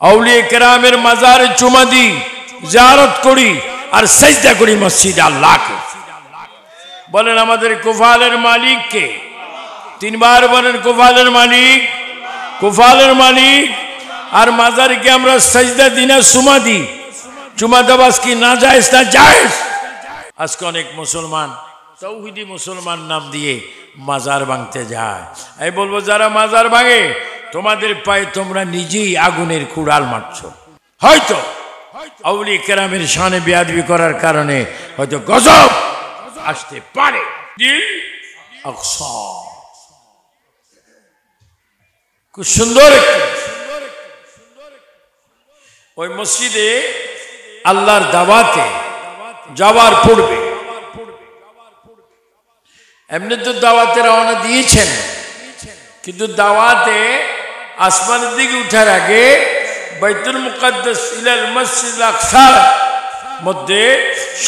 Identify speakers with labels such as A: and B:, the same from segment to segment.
A: আউলিয়া কেরামের মাজারে চুমা দিই, জিয়ারত করি আর সিজদা করি মসজিদে আল্লাহকে। বলেন আমাদের কুফালের মালিক কে? তিনবার বলেন কুফালের মালিক, কুফালের মালিক। আর মাজারকে আমরা সিজদা দিই না, চুমা দিই। চুমা দেওয়া কি না জায়েজ না জায়েজ? আজকে অনেক মুসলমান তাওহীদি মুসলমান নাম দিয়ে মাজার ভাঙতে যায়। আমি বলবো যারা মাজার ভাঙে তোমাদের পায়ে তোমরা নিজেই আগুনের কুড়াল মারছো। হয়তো আউলিয়া কেরামের শানে বেয়াদবি করার কারণে হয়তো গজব আসতে পারে। আকসা খুব সুন্দর ওই মসজিদে আল্লাহর দাওয়াতে যাওয়ার পূর্বে এমনি তো দাওয়াতে রওনা দিয়েছেন, কিন্তু দাওয়াতে আসমানের দিকে উঠার আগে বাইতুল মুকাদ্দাস ইলাল মসজিদ আকসার মধ্যে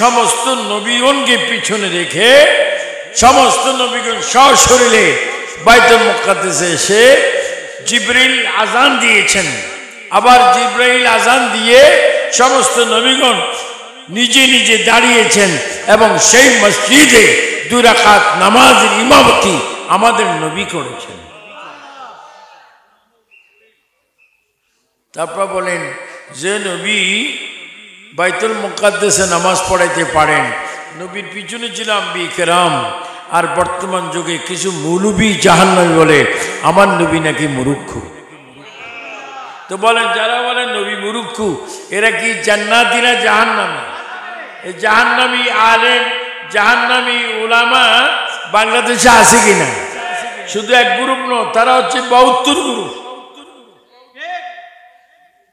A: সমস্ত নবীগণকে পিছনে রেখে সমস্ত নবীগণ সশরীরে বাইতুল মুকাদ্দাসে এসে জিবরিল আজান দিয়েছেন। আবার জিবরাইল আজান দিয়ে সমস্ত নবীগণ নিজে নিজে দাঁড়িয়েছেন এবং সেই মসজিদে 2 রাকাত নামাজের ইমামতি আমাদের নবী করেছেন। তারপর বলেন যে নবী বাইতুল মুকাদ্দাসে নামাজ পড়াইতে পারেন, নবীর পিছনে ছিল আম্বিয়া কেরাম। আর বর্তমান যুগে কিছু মৌলবী জাহান্নামী বলে আমার নবী নাকি মুরুক্কু। তো বলেন যারা বলেন নবী মুরুক্কু এরা কি জান্নাতি না জাহান্নামী? এই জাহান্নামী আলেম জাহান্নামী উলামা বাংলাদেশে আছে কিনা? শুধু এক গ্রুপ নয়, তারা হচ্ছে 72 গ্রুপ।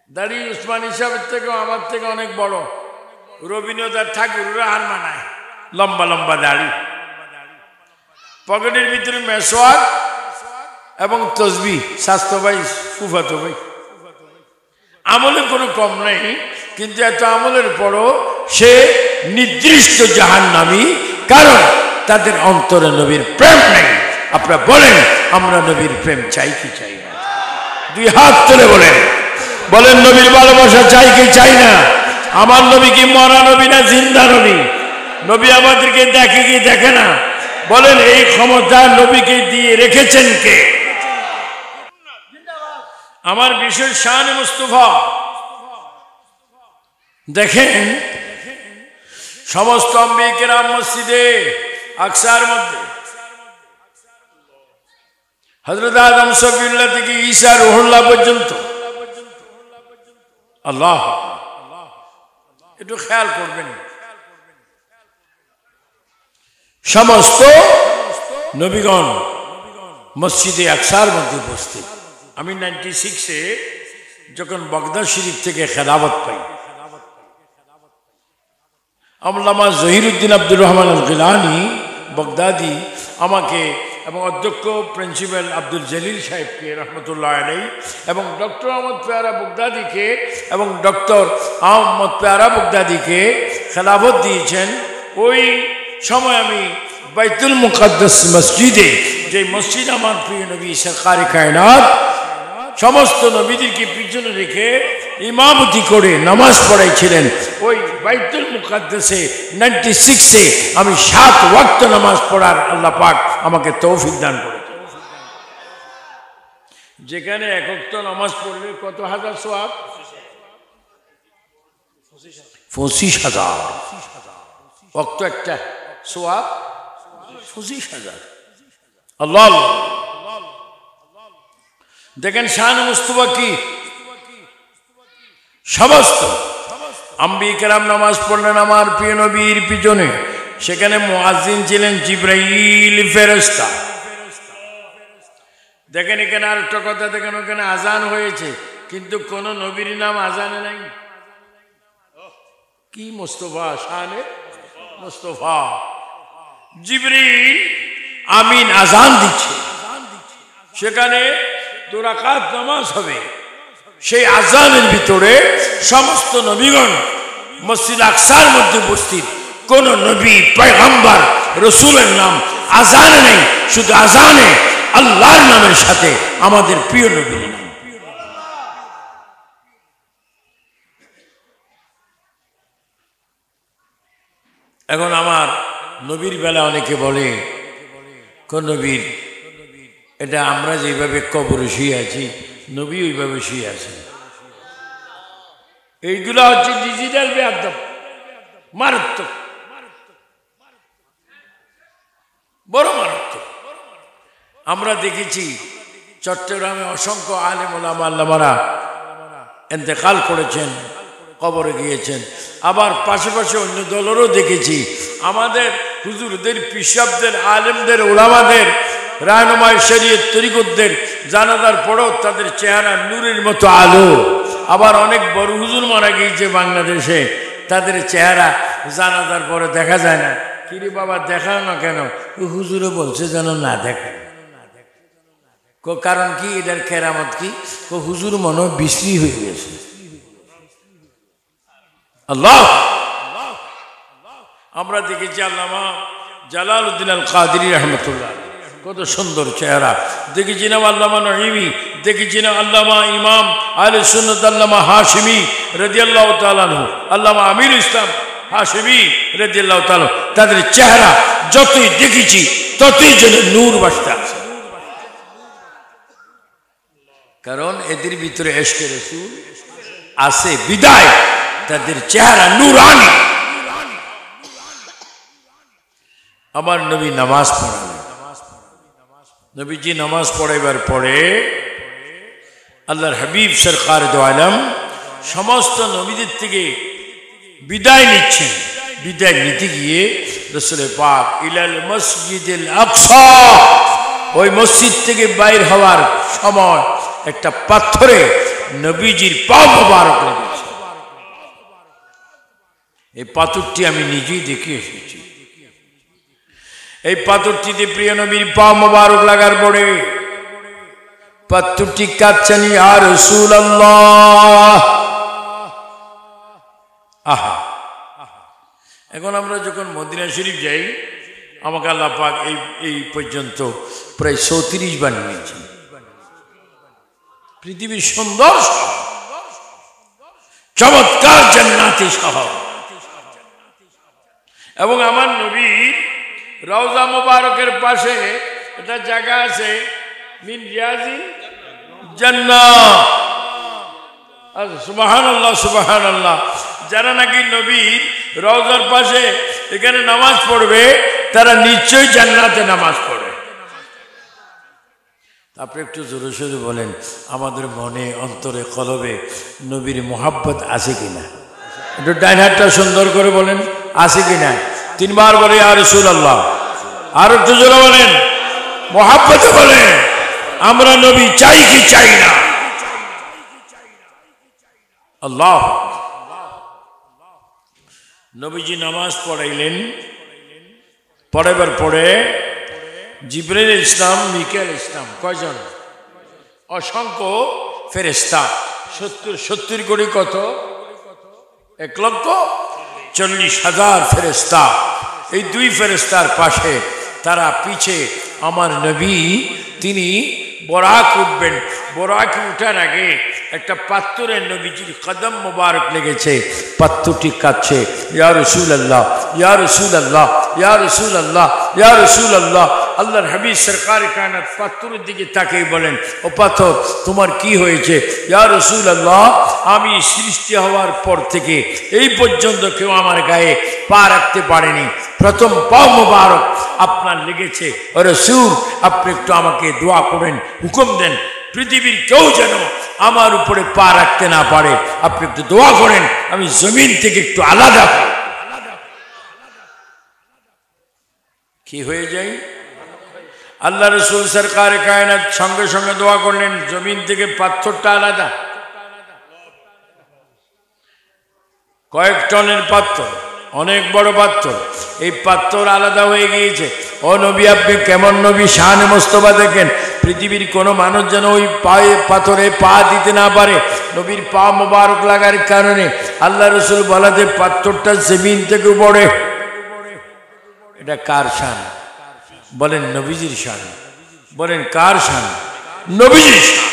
A: দাড়ি উসমানী সাহেবের থেকে আমার থেকে অনেক বড়। রবীন্দ্রনাথ ঠাকুররা হার মানায়, লম্বা লম্বা দাড়ি, পকেটের ভিতরে মেসওয়াক এবং তসবিহ। স্বাস্থ্য ভাই ফুফাতো ভাই, আমলে কোনো কম নাই, কিন্তু এত আমলের পরও সে নির্দিষ্ট জাহান্নামী, কারণ তাদের অন্তরে নবীর প্রেম নেই। আপনারা বলেন আমরা নবীর প্রেম চাই কি চাই না? 2 হাত তুলে বলেন, বলেন নবীর ভালোবাসা চাই কি চাই না? আমার নবী কি মরা নবী না জিন্দা নবী? নবী আমাদেরকে দেখে কি দেখে না? বলেন এই ক্ষমতা নবীকে দিয়ে রেখেছেন কে? আমার বিশেষ শান মুস্তাফা দেখেন, সমস্ত আম্বিয়া কেরাম মসজিদে আকসার মধ্যে হযরত আদম সফিউল্লাহ থেকে ঈসা রুহুল্লাহ পর্যন্ত, আল্লাহ একটু খেয়াল করবেন, সমস্ত নবীগণ মসজিদে আকসার মধ্যে উপস্থিত। আমি 96-এ যখন বাগদাদ শরীফ থেকে খেলাফত পাই, আল্লামা জহিরুদ্দিন আব্দুর রহমান আল গিলানি বাগদাদি আমাকে এবং অধ্যক্ষ প্রিন্সিপাল আব্দুল জলিল সাহেবকে রহমতুল্লাহ আলাইহি এবং ডক্টর আহমদ পেয়ারা বাগদাদিকে এবং ডক্টর আহমদ পেয়ারা বাগদাদিকে খেলাফত দিয়েছেন। ওই সময় আমি বাইতুল মুকাদ্দাস মসজিদে, যে মসজিদ আমার প্রিয় নবী সরকারে কায়নাত সমস্ত নবীদেরকে পিছনে রেখে ইমামতি করে নামাজ পড়াইছিলেন, ওই বাইতুল মুকাদ্দাসে 96-এ আমি 7 ওয়াক্ত নামাজ পড়ার আল্লাহ পাক আমাকে তৌফিক দান করেছেন। যেখানে 1 ওয়াক্ত নামাজ পড়লে কত হাজার সওয়াব? 25,000 ওয়াক্ত, একটা সওয়াব 25,000। আল্লাহ দেখেন শান মুস্তাফা কি, সমস্ত আম্বিয়া কেরাম নামাজ পড়লেন আমার প্রিয় নবীর পিছনে। সেখানে মুয়াজ্জিন ছিলেন জিবরাইল ফেরেশতা। দেখেন এখানে আর একটা কথা, দেখেন ওখানে আজান হয়েছে কিন্তু কোন নবীর নাম আজানে নাই। কি মুস্তাফা, শানে মুস্তাফা। জিবরিল আমিন আজান দিচ্ছে, সেখানে 2 রাকাত নামাজ হবে। সেই আজানের ভিতরে সমস্ত নবীগণ মসজিদ আকসার মধ্যে উপস্থিত। কোন নবী পয়গম্বর রসুলের নাম আজানে নেই, শুধু আজানে আল্লাহর নামের সাথে আমাদের প্রিয় নবীর নাম। এখন আমার নবীর বেলা অনেকে বলে কোন নবীর, এটা আমরা যেভাবে কবরে শুয়ে আছি নবী ওইভাবে শুয়ে আছেন। এইগুলো হচ্ছে ডিজিটাল বেয়াদব, মারাত্মক, বড় মারাত্মক। আমরা দেখেছি চট্টগ্রামে অসংখ্য আলেম ওলামা আল্লামারা ইন্তেকাল করেছেন, কবরে গিয়েছেন। আবার পাশাপাশি অন্য দলেরও দেখেছি আমাদের হুজুরদের, পিসাবদের, আলেমদের, ওলামাদের, রাহনুমায় শরীয়ত তরিকতদের জানাজার পরেও তাদের চেহারা নূরের মতো আলো। আবার অনেক বড় হুজুর মারা গিয়েছে বাংলাদেশে, তাদের চেহারা জানাজার পরে দেখা যায় না। কিরে বাবা দেখাও না কেন? হুজুরে বলছে যেন না দেখা। কারণ কি? এটার কেরামত কি? হুজুর মনে হয় বিশ্রী হয়ে গেছে। আল্লাহ, আমরা দেখেছি আল্লামা জালালউদ্দিন আল কাদেরী রহমতুল্লাহ, কত সুন্দর চেহারা। দেখেছিলাম আল্লামা নঈমি, দেখেছিলাম আল্লামা ইমাম আহলে সুন্নাত আল্লামা হাশিমি রাদিয়াল্লাহু তাআলা আনহু, আল্লামা আমির ইসলাম হাশিমি রাদিয়াল্লাহু তাআলা। তাদের চেহারা যতই দেখেছি ততই যেন নূর বাসতে আছে, কারণ এদের ভিতরে ইশকে রাসূল আছে বিদায় তাদের চেহারা নূরানি। আমার নবী নামাজ পড়ালেন। নবীজি নামাজ পড়াইবার পরে আল্লাহর হাবিব সরকার দো আলম সমস্ত নবীদের থেকে বিদায় নিচ্ছেন। বিদায় নিতে গিয়ে রাসূল পাক ইলাল মসজিদুল আকসা, ওই মসজিদ থেকে বাইর হওয়ার সময় একটা পাথরে নবীজির পা মোবারক লেগেছে। এই পাথরটি আমি নিজেই দেখে এসেছি। এই পাথরটিতে প্রিয় নবীর পা মোবারক লাগার পরে পাথরটি কাঁদছেন, ইয়া রাসূলুল্লাহ। আহা, এখন আমরা যখন মদিনা শরীফ যাই, আমাকে আল্লাহ পাক এই পর্যন্ত প্রায় ৩৪ বার নিয়েছেন। পৃথিবীর সুন্দর চমৎকার জান্নাতি শহর, এবং আমার নবীর রওজা মুবারকের পাশে একটা জায়গা আছে, মিন রিয়াজিল জান্নাহ। সুবহানাল্লাহ, সুবহানাল্লাহ। যারা নাকি নবীর রওজার পাশে এখানে নামাজ পড়বে তারা নিশ্চয়ই জান্নাতে নামাজ পড়বে। আপনি একটু জোরে সোরে বলেন, আমাদের মনে, অন্তরে, কলবে নবীর মোহাব্বত আছে কিনা? একটু ডাইন হাতটা সুন্দর করে বলেন, আছে কিনা? 3 বার বলে ইয়া রাসূলুল্লাহ। আর একটু জোরে বলেন, মোহাব্বতে বলেন, আমরা নবী চাই কি চাই না? আল্লাহ। নবীজি নামাজ পড়াইলেন। পড়াইবার পরে জিবরাইল ইসলাম, মিকাইল ইসলাম, কয়জন? অসংখ্য ফেরেশতা। 70 কোটি কত? 1,40,000 ফেরেশতা। এই 2 ফেরেশতার পাশে, তারা পিছে আমার নবী, তিনি বরাক উঠবেন। বরাক উঠার আগে একটা পাথরের নবীজির কদম মোবারক লেগেছে, পাথরটি কাঁদছে, ইয়া রাসূলুল্লাহ, ইয়া রাসূলুল্লাহ, ইয়া রাসূলুল্লাহ, ইয়া রাসূলুল্লাহ। আল্লাহর হাবিব সরকারে কায়নাত পাথরের দিকে তাকিয়ে বলেন, ও পাথর তোমার কি হয়েছে? ইয়া রাসূলুল্লাহ, আমি সৃষ্টি হওয়ার পর থেকে এই পর্যন্ত কেউ আমার গায়ে পা রাখতে পারেনি, প্রথম পা মোবারক আপনার লেগেছে। ও রাসূল, আপনি একটু আমাকে দোয়া করেন, হুকুম দেন, পৃথিবীর কেউ যেন আমার উপরে পা রাখতে না পারে। আপনি একটু দোয়া করেন, আমি জমিন থেকে একটু আলাদা হই। কি হয়ে যাই? আল্লাহ রাসূল সরকারে কায়নাত সঙ্গে সঙ্গে দোয়া করলেন, জমিন থেকে পাথরটা আলাদা। কয়েক টনের পাথর, অনেক বড় পাথর। এই পাথর আলাদা হয়ে গিয়েছে। ও নবী, আপনি কেমন নবী, শানে মোস্তফা দেখেন, পৃথিবীর কোনো মানুষ যেন ওই পায়ে পাথরে পা দিতে না পারে। নবীর পা মোবারক লাগার কারণে আল্লাহ রাসূল বলাতে পাথরটা জমিন থেকে পড়ে। এটা কার শান? বলেন নবীজির শান। বলেন কার শান? নবীজির শান।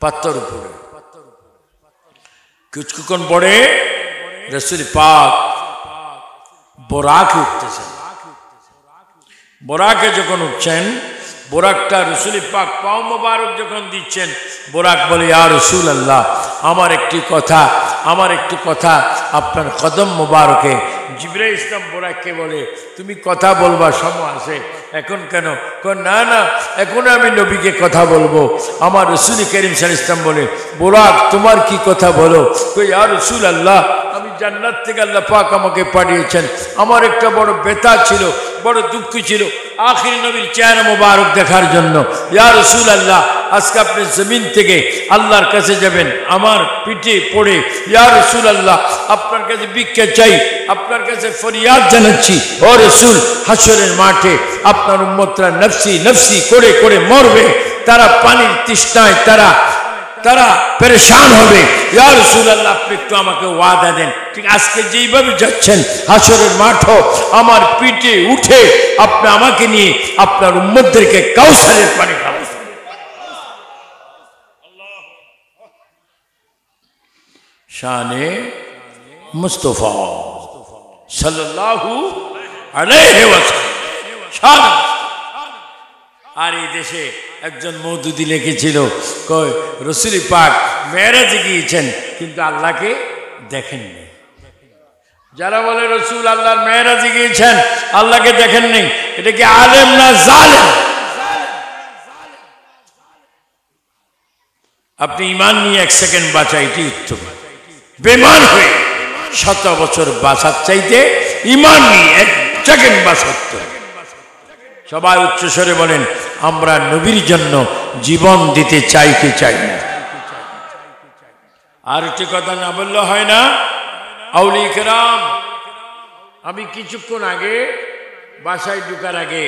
A: পাথর উপরে কিছুক্ষণ পরে রাসূল পাক বোরাকে উঠতেছেন। বোরাকে যখন উঠছেন, বোরাকটা রসুল পাক পাও মোবারক যখন দিচ্ছেন, বোরাক বলে, ইয়া রাসূলুল্লাহ, আমার একটি কথা আপনার কদম মোবারকে। জিবরাইল ইসলাম বোরাককে বলে, তুমি কথা বলবা সময় আছে, এখন কেন? না না, এখন আমি নবীকে কথা বলবো। আমার রসুল করিম সাল্লাল্লাহু আলাইহি ওয়াসাল্লাম বলে, বোরাক তোমার কি কথা বলো? ইয়া রাসূলুল্লাহ, আমি জান্নাত থেকে আল্লাহ পাক আমাকে পাঠিয়েছেন। আমার একটা বড় ব্যথা ছিল, বড় দুঃখ ছিল, আখির নবীর চেহারা মোবারক দেখার জন্য। ইয়া রাসূলুল্লাহ, আজকে আপনি জমিন থেকে আল্লাহর কাছে যাবেন, আমার পিঠে পড়ে ইয়া রাসূলুল্লাহ আপনার কাছে ভিক্ষা চাই, আপনার কাছে ফরিয়াদ জানাচ্ছি। ও রাসূল, হাসরের মাঠে আপনার উম্মতরা নফসি নফসি করে করে মরবে, তারা পানির তৃষ্ণায় তারা পরেশান হবে। ইয়া রাসূলুল্লাহ, আপনি একটু আমাকে ওয়াদা দেন, ঠিক আজকে যেইভাবে যাচ্ছেন হাসরের মাঠও আমার পিঠে উঠে আপনি আমাকে নিয়ে আপনার উম্মতদেরকে কাউসারের পানি খাওয়াবেন। শানে মুস্তাফা সাল্লাল্লাহু আলাইহি ওয়াসাল্লাম। আর এই দেশে একজন মওদুদি লিখেছিল, কয় রসুল পাক মেরাজে গিয়েছেন কিন্তু আল্লাহকে দেখেননি। যারা বলে রসুল আল্লাহর মেরাজে গিয়েছেন আল্লাহকে দেখেননি, এটা কি আলেম না জালেম? আপনি ইমান নিয়ে 1 সেকেন্ড বাঁচা, এটি উত্তম। বেমান হয়ে 100 বছর বাঁচার চাইতে ইমান নিয়ে 1 সেকেন্ড বাঁচা উত্তম। সবাই উচ্চস্বরে বলেন, আমরা নবীর জন্য জীবন দিতে চাই কি চাই না? আর একটি কথা না বললে হয় না। আউলিয়া কেরাম, আমি কিছুক্ষণ আগে বাসায় ঢোকার আগে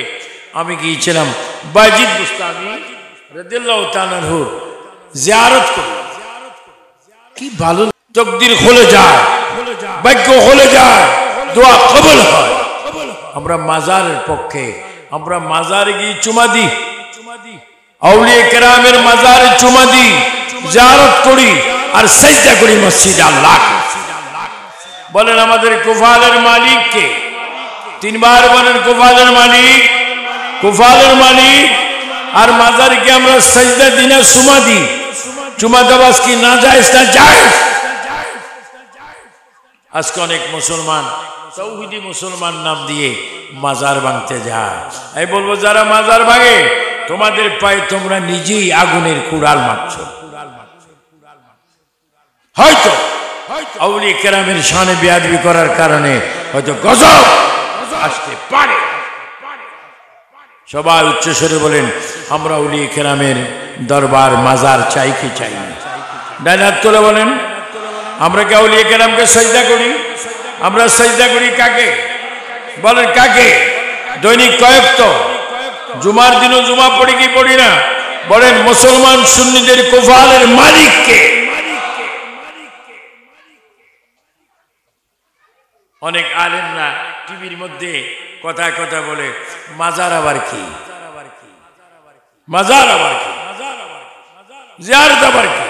A: আমি গিয়েছিলাম বাজিদ বুস্তামি রাদিয়াল্লাহু তাআলা আনহু জিয়ারত করলাম। কি ভালো, তাকদীর খুলে যায়, ভাগ্য খুলে যায়, দোয়া কবুল হয়। আমরা মাজারের পক্ষে, আমরা মাজারে গিয়ে চুমা দিই, আউলিয়া কেরামের মাজারে চুমা দিই, জিয়ারত করি আর সিজদা করি মসজিদে আল্লাহ। বলেন আমাদের কুফালের মালিক কে? 3 বার বলেন কুফালের মালিক, কুফালের মালিক। আর মাজারে কি আমরা সিজদা দিই না চুমা দিই? চুমা দেওয়া কি না জায়েজ না জায়েজ? আজকে অনেক মুসলমান তাওহীদি মুসলমান নাম দিয়ে মাজার ভাঙতে যায়। আমি বলবো, যারা মাজার ভাঙে তোমাদের পায়ে তোমরা নিজেই আগুনের কুড়াল মারছো। হয়তো আউলিয়া কেরামের শানে বেয়াদবি করার কারণে হয়তো গজব আসতে পারে। সবাই উচ্চস্বরে বলেন, আমরা আউলিয়া কেরামের দরবার মাজার চাই কি চাই না? ডান হাত তুলে বলেন, আমরা কি আউলিয়া কেরামকে সিজদা করি? আমরা সিজদা করি কাকে? বলেন কাকে? দৈনিক কয়েকত, জুমার দিনও জুমা পড়ি কি পড়ি না? বলেন মুসলমান সুন্নিদের কুফালের মালিক কে? অনেক আলেমরা টিভির মধ্যে কথায় কথা বলে, মাজার আবার কি? মাজার আবার কি? জিয়ারত আবার কি?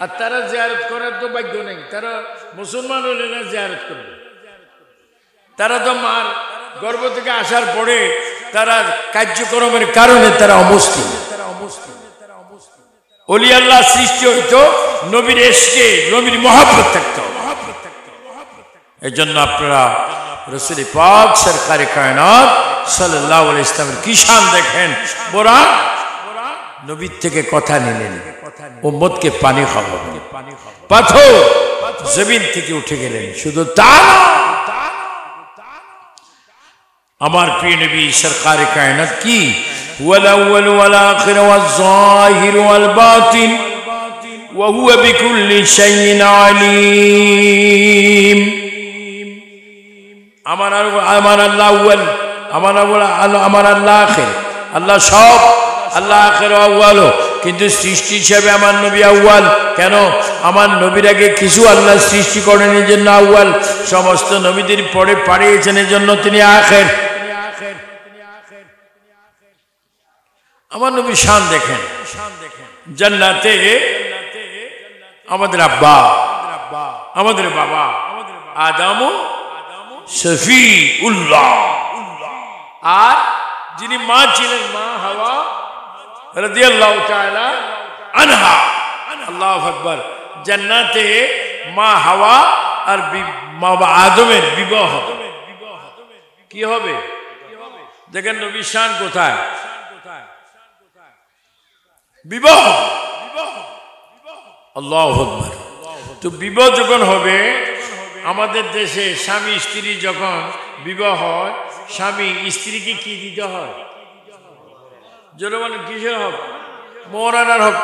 A: আর তারা জিয়ারত করার তো ভাগ্য নেই, তারা মুসলমান হলে না জিয়ারত করবে। তারা তো মার গর্ভ থেকে আসার পরে তারা কার্যক্রমের কারণে তারা অমুসলিম। ওলি আল্লাহ সৃষ্টি হইতো নবীর এশকে, নবীর মহব্বত থাকতো। এই জন্য আপনারা রসুল পাক সরকারে কায়নাত সাল্লাল্লাহু আলাইহি ওয়াসাল্লামের কি শান দেখেন। বোরাক নবীর থেকে কথা নিলেন, উম্মতকে পানি খাওয়াবেন। পাথর জমিন থেকে উঠে গেলেন। শুধু তা আমার প্রিয় নবী সরকারে কায়নাত কি হুয়াল আউয়াল ওয়াল আখির ওয়াজ যাহির ওয়াল বাতিন ওয়া হুয়া বিকুল্লি শাইইন আলীম। আমার আল্লাহ আউয়াল, আমার আল্লাহ আখির। আল্লাহ সব, আল্লাহ আখির আউয়াল, কিন্তু সৃষ্টি হিসেবে আমার নবী আউয়াল। কেন? আমার নবীর আগে কিছু আল্লাহ সৃষ্টি করেন, এই জন্য আউয়াল। সমস্ত নবীদের পরে পাঠিয়েছেন, এই জন্য তিনি আখির। আমার নবী শান দেখেন। জান্নাতে আমাদের আব্বা, আমাদের বাবা আদম সফিউল্লাহ। আর যিনি মা ছিলেন মা হাওয়া রাদিয়াল্লাহু তাআলা আনহা। আল্লাহু আকবার। জান্নাতে মা হাওয়া আর মা আদমের বিবাহ কি হবে? দেখেন নবীর শান কোথায়, বিবাহ। আল্লাহু আকবার। তো বিবাহ যখন হবে আমাদের দেশে, স্বামী স্ত্রী যখন বিবাহ হয়, স্বামী স্ত্রীকে কি দিতে হয়? জোরে বলেন, কিসের হক? মোহরানার হক।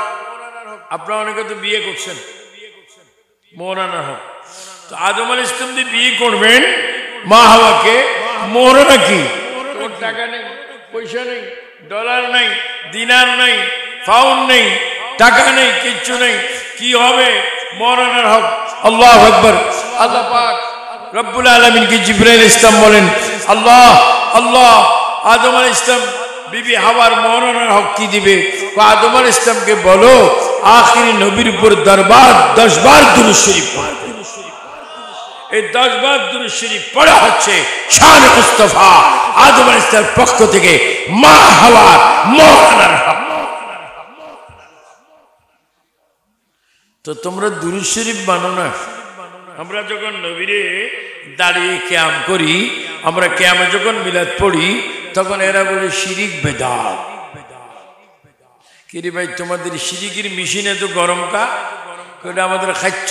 A: আপনারা অনেকে তো বিয়ে করছেন, মোহরানার হক। তো আদম আলাইহিস সালাম দিয়ে বিয়ে করবেন মা হাওয়াকে, মোহরানা কি? টাকা নেই, পয়সা নেই, ডলার নেই, দিনার নেই, পাউন্ড নেই, টাকা নেই, কিচ্ছু নেই। কি হবে? মোহরানার হক। আল্লাহু আকবার। আল্লাহ পাক রব্বুল আলামিনকে জিবরাইল ইসলাম বলেন, আল্লাহ আল্লাহ আদম আলাইহিস সালাম বিবি হাওয়ার মোহরানার হক কি দিবে? আদম আলাইহিস সালামকে বলো আখিরি নবীর উপর 10 বার দুরূদ শরীফ পড়ো। এই 10 বার দুরূদ শরীফ পড়া হচ্ছে শান মুস্তাফা আদম আলাইহিস সালামের পক্ষ থেকে মা হাওয়ার মোহরানার হক। তো তোমরা দুরূদ শরীফ বানো না। আমরা যখন নবীরে দাঁড়িয়ে কিয়াম করি, আমরা কিয়ামে যখন মিলাদ পড়ি, তখন এরা বলে শিরিক বেদাত। কিরে ভাই, তোমাদের শিরিকের মেশিনে তো গরম কা, ওটা আমাদের খাচ্ছ।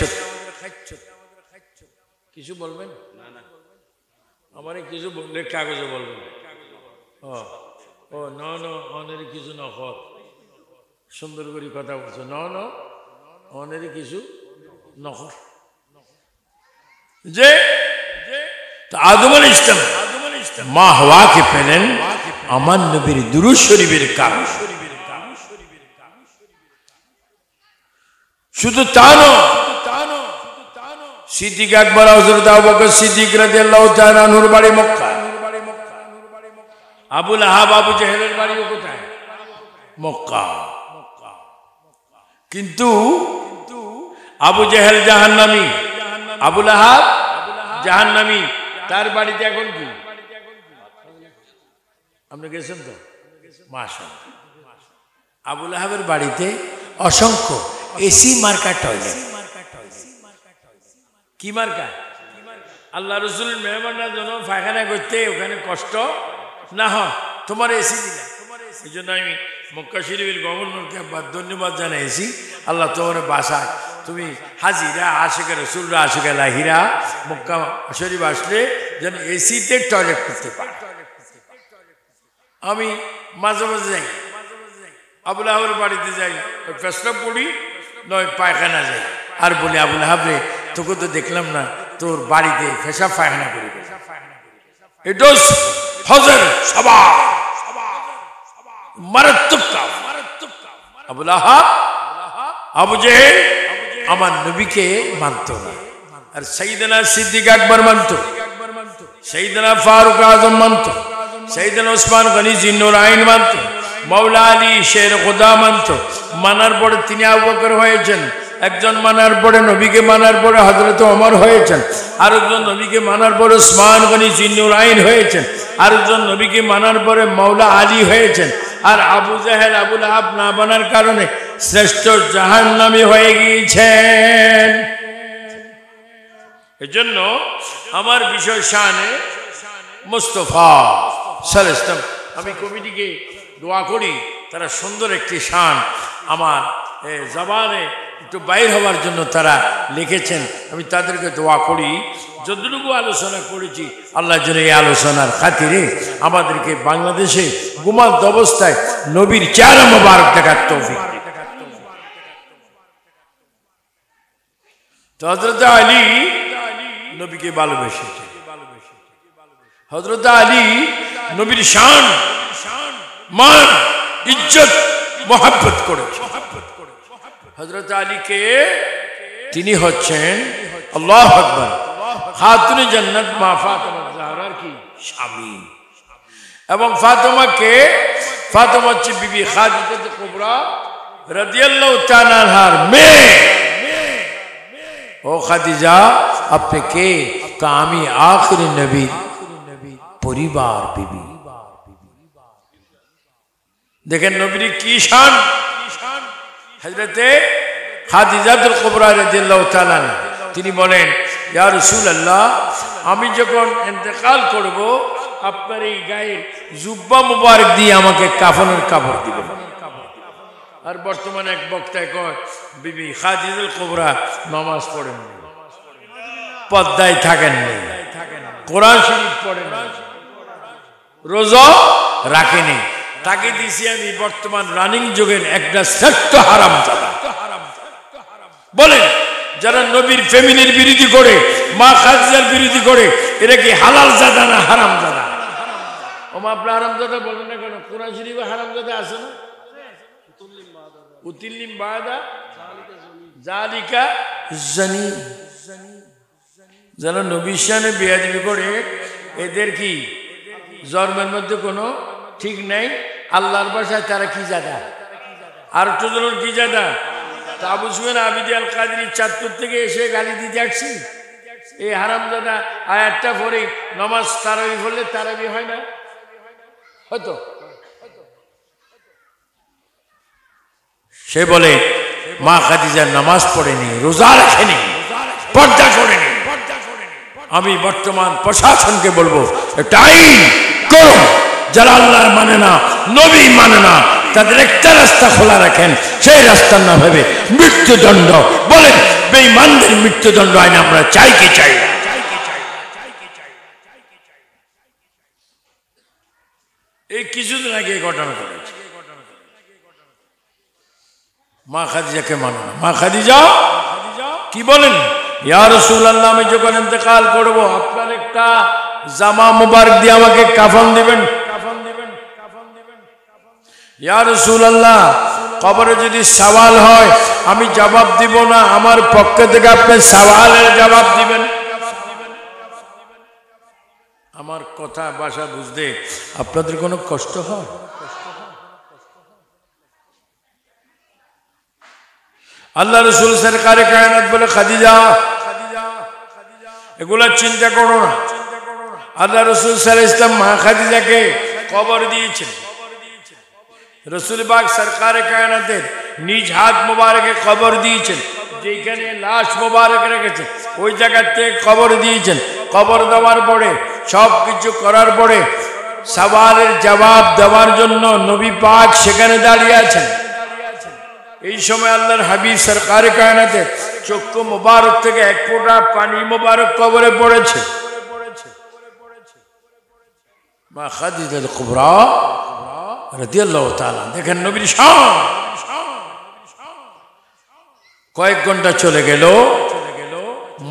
A: কিছু বলবেন? আমার কিছু বললে কাগজে বলবেন। ও ন অনের কিছু নকর, সুন্দর করে কথা বলছো। ন অনের কিছু নকর। যে আদম আলাইহিস সালাম মা হাওয়াকে পেলেন আমার নবীর দুরূদ শরীফের কারণে। শুধু তা নয়, সিদ্দিক আকবর হযরত আবু বকর সিদ্দিক রাদিয়াল্লাহু তাআলা আনহুর বাড়ি মক্কা। আবু লাহাব আবু জেহেলের বাড়ি কোথায়? মক্কা। কিন্তু আবু জেহেল জাহান্নামী, আবু লাহাব জাহান্নামী। তার বাড়িতে এখন কি? আপনি গেছেন তো? মাশাআল্লাহ। আবু লাহাবের বাড়িতে অসংখ্য এসি মার্কা টয়লেট। কি মার্কা? আল্লাহ রসুলের মেহমানরা যেন পায়খানা করতে ওখানে কষ্ট না হয়, তোমার এসি দিলা। এই জন্য আমি মক্কা শরীফের গভর্নরকে ধন্যবাদ জানাইছি। আল্লাহ তোমার বাসায় তুমি হাজিরা আশিকা রসুলরা আশিকা লাহিরা মক্কা শরীফ আসলে যেন এসিতে টয়লেট করতে পারে। আমি মাঝে মাঝে যাই, আবু লাহাবের বাড়িতে যাই, পেশাব পড়ি নয় পায়খানা যাই, আর বলি আবু লাহাব রে, তোকে তো দেখলাম না তোর বাড়িতে পেশাব পায়খানা করি। এটা হজর সবাব মারাত্মক কাজ। আবু লাহাব আবু জেহেল আমার নবীকে মানত না, আর সাইয়েদনা সিদ্দিক আকবর মানত, সাইয়েদনা ফারুক আজম মানত, সাইয়েদনা ওসমান গনি জিন্নুরাইন মানত, মাওলা আলী শের খোদা মানত। মানার পরে তিনি আবু বকর হয়েছেন, একজন মানার পরে নবীকে মানার পরে হযরত ওমর হয়েছেন, আরেকজন নবীকে মানার পরে ওসমান গনি জিন্নুরাইন হয়েছেন, আরেকজন নবীকে মানার পরে মাওলা আলী হয়েছেন। আর আবু জেহেল আবু লাহাব না মানার কারণে শ্রেষ্ঠ জাহান্নামী হয়ে গিয়েছেন। এজন্য আমার বিষয় শানে মুস্তাফা সাল্লাল্লাহু আলাইহি ওয়াসাল্লাম। আমি কমিটিকে দোয়া করি তারা সুন্দর একটি শান আমার জবানে একটু বাইর হওয়ার জন্য তারা লিখেছেন। আমি তাদেরকে দোয়া করি, যতটুকু আলোচনা করেছি আল্লাহ যেন এই আলোচনার খাতিরে আমাদেরকে বাংলাদেশে ঘুমান্ত অবস্থায় নবীর চেহারা মোবারক দেখার তৌফিক। তো হযরত আলী নবীকে ভালোবেসেছে, হযরত আলী নবীর শান মান ইজ্জত মোহাব্বত করেছে। হযরত আলীকে তিনি হচ্ছেন আল্লাহু আকবার খাতুনে জান্নাত মা ফাতেমা জাহরার কি স্বামী, এবং ফাতেমাকে ফাতেমা হচ্ছে বিবি খাদিজা কুবরা রাদিয়াল্লাহু তাআলা আনহার মেয়ে। ও খাদিজা আপনি কে? তা আমি আখিরি নবী পরিবার বিবি। দেখেন নবীর কি শান। হযরতে খাদিজাতুল কুবরা রাদিয়াল্লাহু তাআলা তিনি বলেন, ইয়া রাসূলুল্লাহ, আমি যখন ইন্তেকাল করব আপনার এই গায়ে জুব্বা মুবারক দিয়ে আমাকে কাফনের কাপড় দিবেন। আর বর্তমানে এক বক্তায় কয় বিবি খাদিজাতুল কুবরা নামাজ পড়েন, পর্দায় থাকেন, কোরআন শরীফ পড়েন, রোজা রাখেনি, তাকে দিছি আমি বর্তমান রানিং যুগের একটা শ্রেষ্ঠ হারামজাদা। বলেন, যারা নবীর ফ্যামিলির বিরোধী করে, মা খাদিজার বিরোধী করে, এরা কি হালাল জাদা না হারামজাদা? ও মা, আপনার হারামজাদা বলেন না কেন? কোরআন শরীফে হারামজাদা আছে না? উতিল্লিম বাদা জালিকা জানি। যারা নবীর শানে বেয়াদবি করে, এদের কি জন্মের মধ্যে কোনো ঠিক নাই? আল্লাহর ভাষায় তারা কি জাদা? আর একটু ধরুন কি জাদা? তা আবু সুফিয়ান আবিদি আল কাদরি চাঁদপুর থেকে এসে গালি দিতে আসছি। এই হারামজাদা আয়াতটা পরে নামাজ তারাবি পড়লে তারাবি হয় না? হয়তো সে বলে মা খাদিজার নামাজ পড়েনি, রোজা রাখেনি, পর্দা করেনি। আমি বর্তমান প্রশাসনকে বলবো, একটা আইন করুন, যারা আল্লাহ মানে না, নবী মানে না, তাদের একটা রাস্তা খোলা রাখেন, সেই রাস্তার নাম হবে মৃত্যুদণ্ড। বলেন, বেঈমানদের মৃত্যুদণ্ড আইন আমরা চাই কি চাই না? এই কিছুদিন আগে ঘটনা ঘটেছে। মা খাদিজাকে মানো না। মা খাদিজা কি বলেন, ইয়া রাসূলুল্লাহ, আমি যখন ইন্তেকাল করব আপনার একটা জামা মুবারক দিয়ে আমাকে কাফন দিবেন। ইয়া রাসূলুল্লাহ, কবরে যদি সওয়াল হয় আমি জবাব দিব না, আমার পক্ষ থেকে আপনি সওয়ালের জবাব দিবেন। আমার কথা ভাষা বুঝতে আপনাদের কোনো কষ্ট হয়? আল্লাহ রাসূল সরকারে কায়নাত বলে, খাদিজা এগুলা চিন্তা করো না। আল্লাহ রাসূল সাল্লাল্লাহু আলাইহি ওয়াসাল্লাম মা খাদিজাকে কবর দিয়েছেন। রাসূল পাক সরকারে কায়নাতের নিজ হাত মোবারকে কবর দিয়েছেন। যেখানে লাশ মোবারক রেখেছেন ওই জায়গাতে কবর দিয়েছেন। কবর দেওয়ার পরে সব কিছু করার পরে সওয়ালের জবাব দেওয়ার জন্য নবী পাক সেখানে দাঁড়িয়ে আছেন। এই সময় আল্লাহর হাবিব সরকারে কায়নাতের চক্ষু মোবারক থেকে এক ফোঁটা পানি মোবারক কবরে পড়েছে। মা খাদিজাতুল কুবরা রাদিয়াল্লাহু তাআলা, দেখেন নবীর শান। কয়েক ঘন্টা চলে গেল,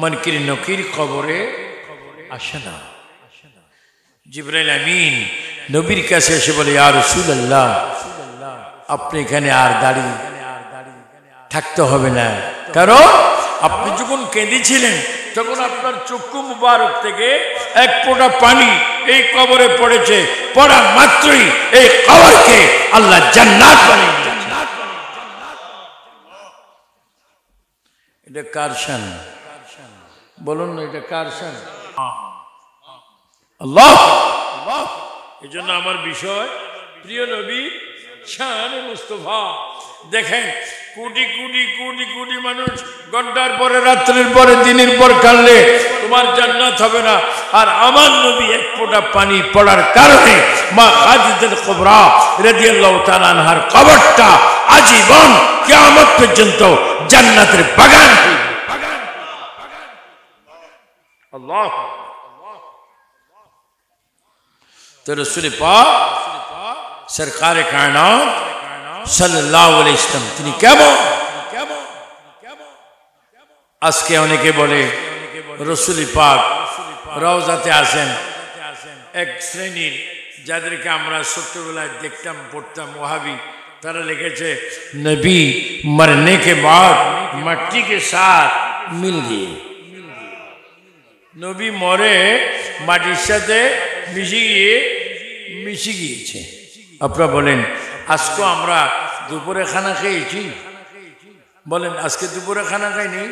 A: মুনকির নকির কবরে আসে না। জিবরাইল আমিন নবীর কাছে এসে বলে, ইয়া রাসূলুল্লাহ, আপনি এখানে আর দাঁড়িয়ে থাকতে হবে না, কারণ আপনি যখন কেঁদেছিলেন তখন আপনার চক্ষু মুবারক থেকে এক ফোঁটা পানি এই কবরে পড়েছে। পড়া মাত্রই এই কবরকে আল্লাহ জান্নাত বানিয়ে দিয়েছেন। এটা কার শান বলুন না? এটা কার শান? আল্লাহ। এই জন্য আমার বিষয় প্রিয় নবী শানে মুস্তাফা। দেখেন কোটি কোটি কোটি কোটি মানুষ ঘন্টার পরে রাত্রের পরে দিনের পর কাঁদলে তোমার জান্নাত হবে না। আর আমার নবী এক ফোঁটা পানি পড়ার কারণে মা খাদিজাতুল কুবরা রাদিয়াল্লাহু তাআলা আনহার কবরটা আজীবন কিয়ামত পর্যন্ত জান্নাতের বাগান হয়ে যাবে। আল্লাহ। তো রাসূল পাক সরকারে কায়নাত সাল্লাল্লাহু আলাইহি ওয়াসাল্লাম তিনি কেমন? আজকে অনেকে বলে রাসূল পাক রওজাতে আসেন। এক শ্রেণীর যাদেরকে আমরা ছোট্টবেলায় দেখতাম, পড়তাম, ওয়াহাবি, তারা লিখেছে নবী মরনে के बाद मट्टी के साथ मिल गए। নবী মরে মাটির সাথে মিশে গিয়েছে। আপনারা বলেন আজকে আমরা দুপুরে খানা খেয়েছি? বলেন আজকে দুপুরে খানা খাইনি,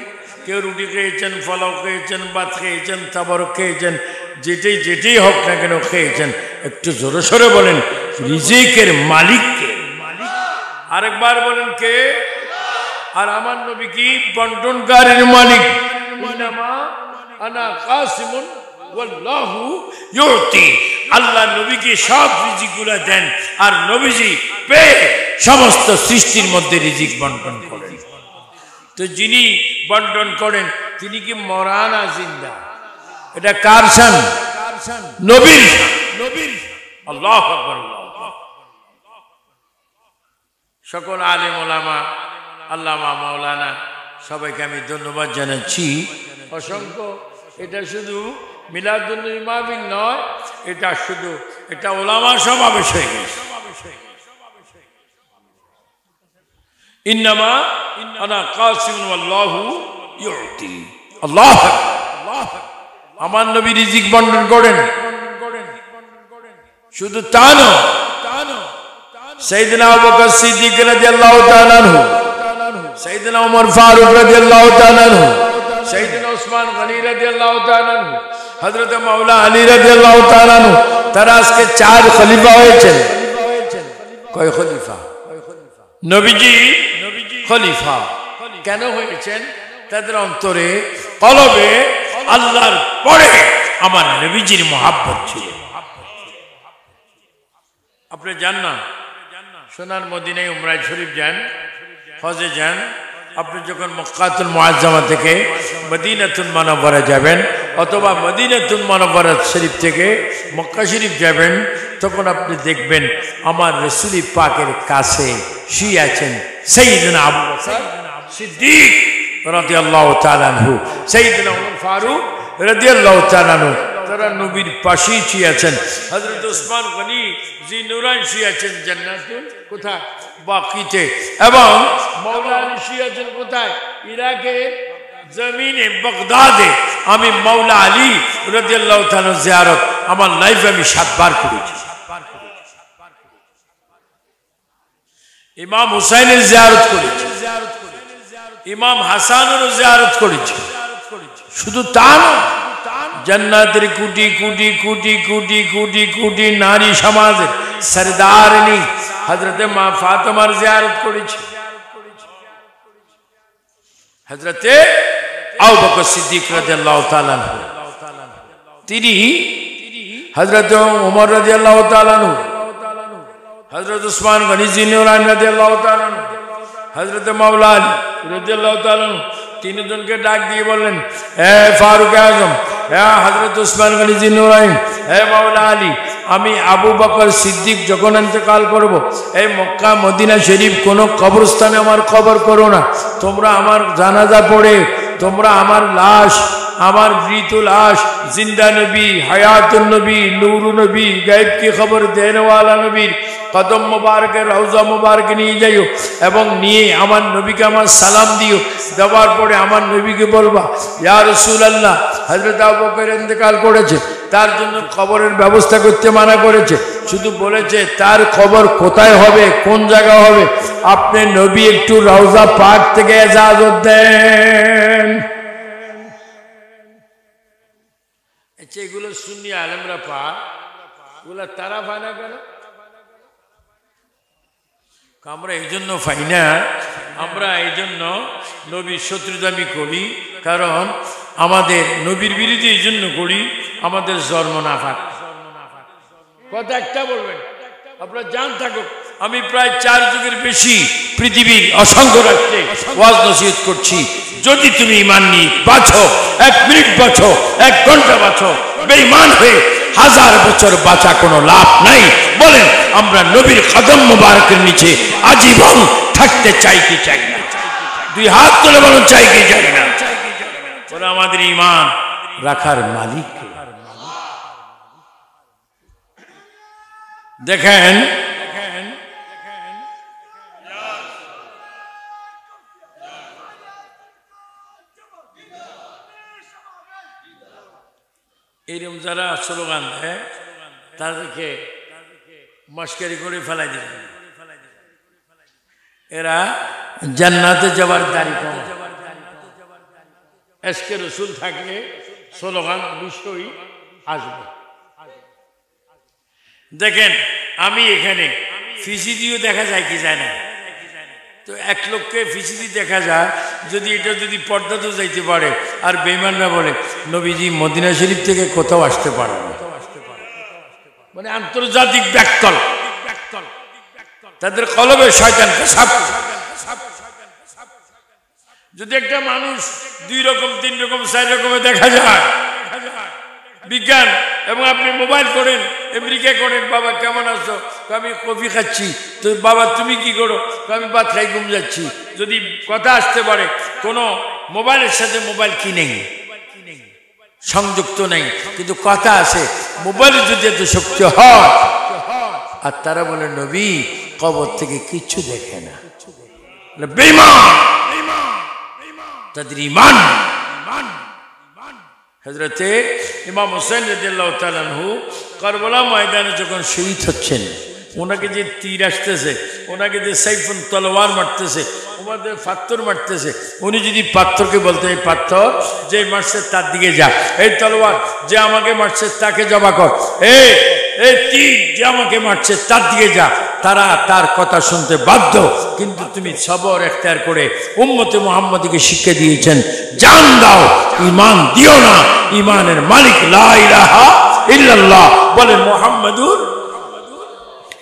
A: কেউ রুটি খেয়েছেন, ফলাও খেয়েছেন, ভাত খেয়েছেন, তাবারক খেয়েছেন, যেটাই হোক না কেন খেয়েছেন, একটু জোরে সোরে বলেন রিজিকের মালিক কে? আরেকবার বলেন কে? আর আমার নবী কি বন্টনকারীর মালিক। ইন্নামা আনা কাসিমুন ওয়াল্লাহু ইউতি। আল্লাহ নবীকে সব রিজিকগুলো দেন, আর নবীজি পেয়ে সমস্ত সৃষ্টির মধ্যে রিজিক বন্টন করেন। তো যিনি বন্টন করেন তিনি কি মরা না জিন্দা? এটা কার শান? নবীর। আল্লাহু আকবার। সকল আলেম ওলামা, আল্লামা, মাওলানা সবাইকে আমি ধন্যবাদ জানাচ্ছি অসংখ্য। এটা শুধু মিলাদুন্নবী মাহফিল নয়, এটা ওলামা সমাবেশ হয়ে গেছে। ইন্নামা আনা কাসিমুন ওয়াল্লাহু ইউতি। আল্লাহ আমার নবী রিজিক বন্টন করেন। শুধু তা নয়, সাইয়েদনা আবু বকর সিদ্দিক রাদিয়াল্লাহু তাআলা আনহু, সাইয়েদনা ওমর ফারুক রাদিয়াল্লাহু তাআলা আনহু, সাইয়েদনা উসমান গনি রাদিয়াল্লাহু তাআলা আনহু, হযরত মাওলা আলী রাদিয়াল্লাহু তাআলা আনহু, তারা আজকে 4 খলিফা হয়েছেন। কয় খলিফা? নবীজি খলিফা কেন হয়েছেন? তাদের অন্তরে কলবে আল্লাহর পরে আমার নবীজির মহব্বত ছিল। আপনি যান না সোনার মদিনায় উমরায় শরীফ যান, হজে যান, আপনি যখন মক্কাতুল মুআজ্জামা থেকে মদিনাতুল মুনাওয়ারা যাবেন অথবা মদিনাতুল মুনাওয়ারা শরীফ থেকে মক্কা শরীফ যাবেন, তখন আপনি দেখবেন আমার রাসূল পাকের কাছে শুয়ে আছেন সাইয়েদনা আবু বকর সিদ্দিক রাদিয়াল্লাহু তাআলা আনহু, সাইয়েদনা ওমর ফারুক রাদিয়াল্লাহু তাআলা আনহু, তারা নবীর পাশেই শুয়ে আছেন। হযরত উসমান গনি জি নুরাইন শুয়ে আছেন জান্নাতুল কোথায়? বাকিতে। এবং মাওলা আলী শুয়ে আছেন কোথায়? ইরাকের জমিনে বাগদাদে। আমি মাওলা আলী রাদিয়াল্লাহু তাআলা জিয়ারত আমার লাইফে আমি 7 বার করেছি। ইমাম হুসাইনের জিয়ারত করেছি, ইমাম হাসানের জিয়ারত করেছি। শুধু তা না, জান্নাতের কোটি কোটি কোটি কোটি কোটি কোটি নারী সমাজের সরদারনি হযরতে মা ফাতেমার জিয়ারত করেছি। হযরতে আবু বকর সিদ্দিক রাদিয়াল্লাহু তাআলা আনহু, তিনি হযরত ওমর রাদিয়াল্লাহু তাআলা আনহু, হযরত উসমান গনি জি নুরাইন রাদিয়াল্লাহু তাআলা আনহু, হযরত মাওলা আলী রাদিয়াল্লাহু তাআলা আনহু, তিনজনকে ডাক দিয়ে বললেন, হে ফারুক আজম, হে হযরত উসমান গনি জি নুরাইন, হে মাওলা আলী, আমি আবু বকর সিদ্দিক যখন ইন্তেকাল করব, এই মক্কা মদিনা শরীফ কোনো কবরস্থানে আমার কবর করো না। তোমরা আমার জানাজা পড়ে তোমরা আমার লাশ, আমার মৃত লাশ জিন্দা নবী, হায়াতুন নবী, নূরুন নবী, গায়েব কি খবর দেনে ওয়ালা নবীর কদম মুবারকের রওজা মুবারক নিয়ে যাইও এবং নিয়ে আমার নবীকে আমার সালাম দিও। দেওয়ার পরে আমার নবীকে বলবা, ইয়া রাসূলুল্লাহ, হযরত আবু বকর ইন্তেকাল করেছে, তার জন্য কবরের ব্যবস্থা করতে মানা করেছে, শুধু বলেছে তার কবর কোথায় হবে, কোন জায়গা হবে, আপনি নবী একটু রওজা পাক থেকে ইজাজত দেন। এগুলো সুন্নি আলেমরা পাক, ওগুলা তারা পায় না কেন? আমরা এই জন্য পাই না, আমরা এই জন্য নবীর শত্রুতামি করি, কারণ আমাদের নবীর বিরোধী এই জন্য করি আমাদের জন্ম না পাক। কথা একটা বলবেন, আপনারা জান থাকুক, আমি প্রায় 4 যুগের বেশি পৃথিবীর অসংখ্য রাষ্ট্রে ওয়াজ নসিহত করছি। যদি তুমি ঈমান নিয়ে বাঁচো, 1 মিনিট বাঁচো, 1 ঘন্টা বাঁচো, বেঈমান হয়ে 1000 বছর বাঁচা কোনো লাভ নাই। বলেন আমরা নবীর কদম মুবারকের নিচে আজীবন থাকতে চাই কি চাই না? 2 হাত তুলে বলুন চাই কি চাই না? ওরা আমাদের ঈমান রাখার মালিক। দেখেন এইরকম যারা স্লোগান দেয় তাদেরকে মস্কারি করে ফেলাই দিবেন। এরা জান্নাতে যাওয়ার তারিখ এসকে রসুল থাকলে স্লোগান বিষয় আসবে। দেখেন আমি এখানে ফিসিডিও দেখা যায় কি যায় না, তো এক লোককে ফিসিডি দেখা যায় যদি এটা যদি পর্দাতেও যাইতে পারে আর বেঈমানরা বলে নবীজি মদিনা শরীফ থেকে কোথাও আসতে পারে না, মানে আন্তর্জাতিক ব্যাকতল, তাদের কলবে শয়তান পেশাব। যদি একটা মানুষ 2 রকম 3 রকম 4 রকমে দেখা যায় বিজ্ঞান, এবং আপনি মোবাইল করেন আমেরিকা করেন, বাবা কেমন আছো, আমি কফি খাচ্ছি, তো বাবা তুমি কি করো, আমি ভাত খাই ঘুম যাচ্ছি, যদি কথা আসতে পারে কোনো মোবাইলের সাথে মোবাইল কি নেই সংযুক্ত নেই, কিন্তু কথা আছে, মোবাইলে যদি এত শক্তি হয়, আর তারা বলে নবী কবর থেকে কিচ্ছু দেখে না, বেঈমান তাদের ঈমান। হযরতে ইমাম হোসেন রাদিয়াল্লাহু তাআলা আনহু কারবালা ময়দানে যখন শহীদ হচ্ছেন, ওনাকে যে তীর আসতেছে, ওনাকে যে সাইফুন তলোয়ার মারতেছে, ওনাদের পাথর মারতেছে, উনি যদি পাথরকে বলতে এই পাথর যে মারছে তার দিকে যা, এই তলোয়ার যে আমাকে মারছে তাকে জবা কর, এই তীর যে আমাকে মারছে তার দিকে যা, তারা তার কথা শুনতে বাধ্য। কিন্তু তুমি সবর এখতিয়ার করে উম্মতে মুহাম্মাদীকে শিক্ষা দিয়েছেন জান দাও, ঈমান দিও না, ঈমানের মালিক লা ইলাহা ইল্লাল্লাহ বলেন, মুহাম্মাদুর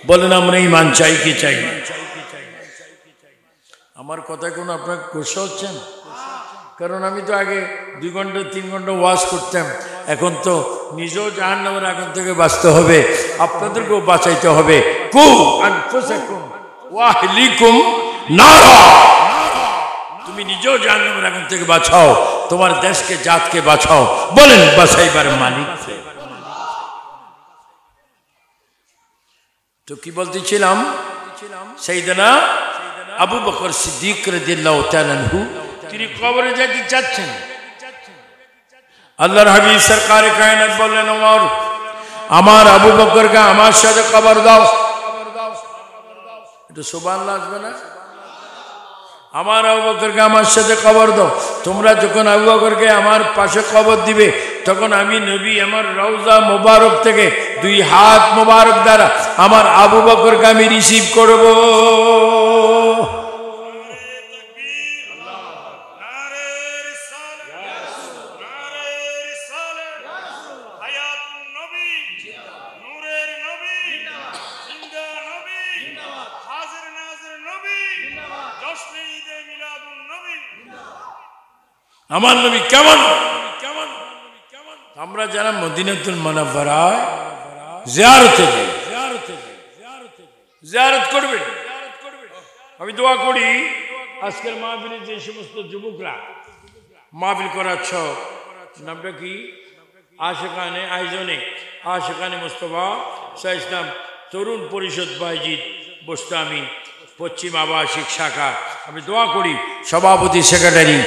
A: বলেন, আমরা ঈমান চাই কি চাই না? আমার কথা কোনো আপনার গোসা হচ্ছেন? কারণ আমি তো আগে 2 ঘন্টা 3 ঘন্টা ওয়াজ করতাম, এখন তো নিজেও জাহান্নামের আগুন থেকে বাঁচতে হবে, আপনাদেরকেও বাঁচাইতে হবে। কু আনফুসাকুম ওয়া আহলিকুম নারা, তুমি নিজেও জাহান্নামের আগুন থেকে বাঁচাও, তোমার দেশকে জাতকে বাঁচাও। বলেন বাঁচাইবার মালিক। তো কি বলতেছিলাম, সাইয়েদনা আবু বকর সিদ্দিক রাদিয়াল্লাহু তাআলা আনহু তিনি কবরে যেতে চাচ্ছেন। আল্লাহর হাবিব সরকারে কায়নাত বললেন, ওমর আমার আবু বকরকে আমার সাথে কবর দাও। এটা সুবহানাল্লাহ আসবে না? আমার আবু বকরকে আমার সাথে কবর দাও। তোমরা যখন আবু বকরকে আমার পাশে কবর দিবে, তখন আমি নবী আমার রওজা মোবারক থেকে 2 হাত মোবারক দ্বারা আমার আবু বকরকে আমি রিসিভ করব। আমার নবী কেমন? আমরা যারা মদিনাতুল মুনাওয়ারায় জিয়ারতে যাই, জিয়ারত করবেন। আমি দোয়া করি আজকের মাহফিলে যে সমস্ত যুবকরা মাহফিল করাচ্ছ, নামটা কি, আশিকানে আয়োজনে আশিকানে মুস্তফা শাহ ইসলাম তরুণ পরিষদ বাইজিদ বোস্তামি পশ্চিম আবাসিক শাখা, আমি দোয়া করি সভাপতি, সেক্রেটারি,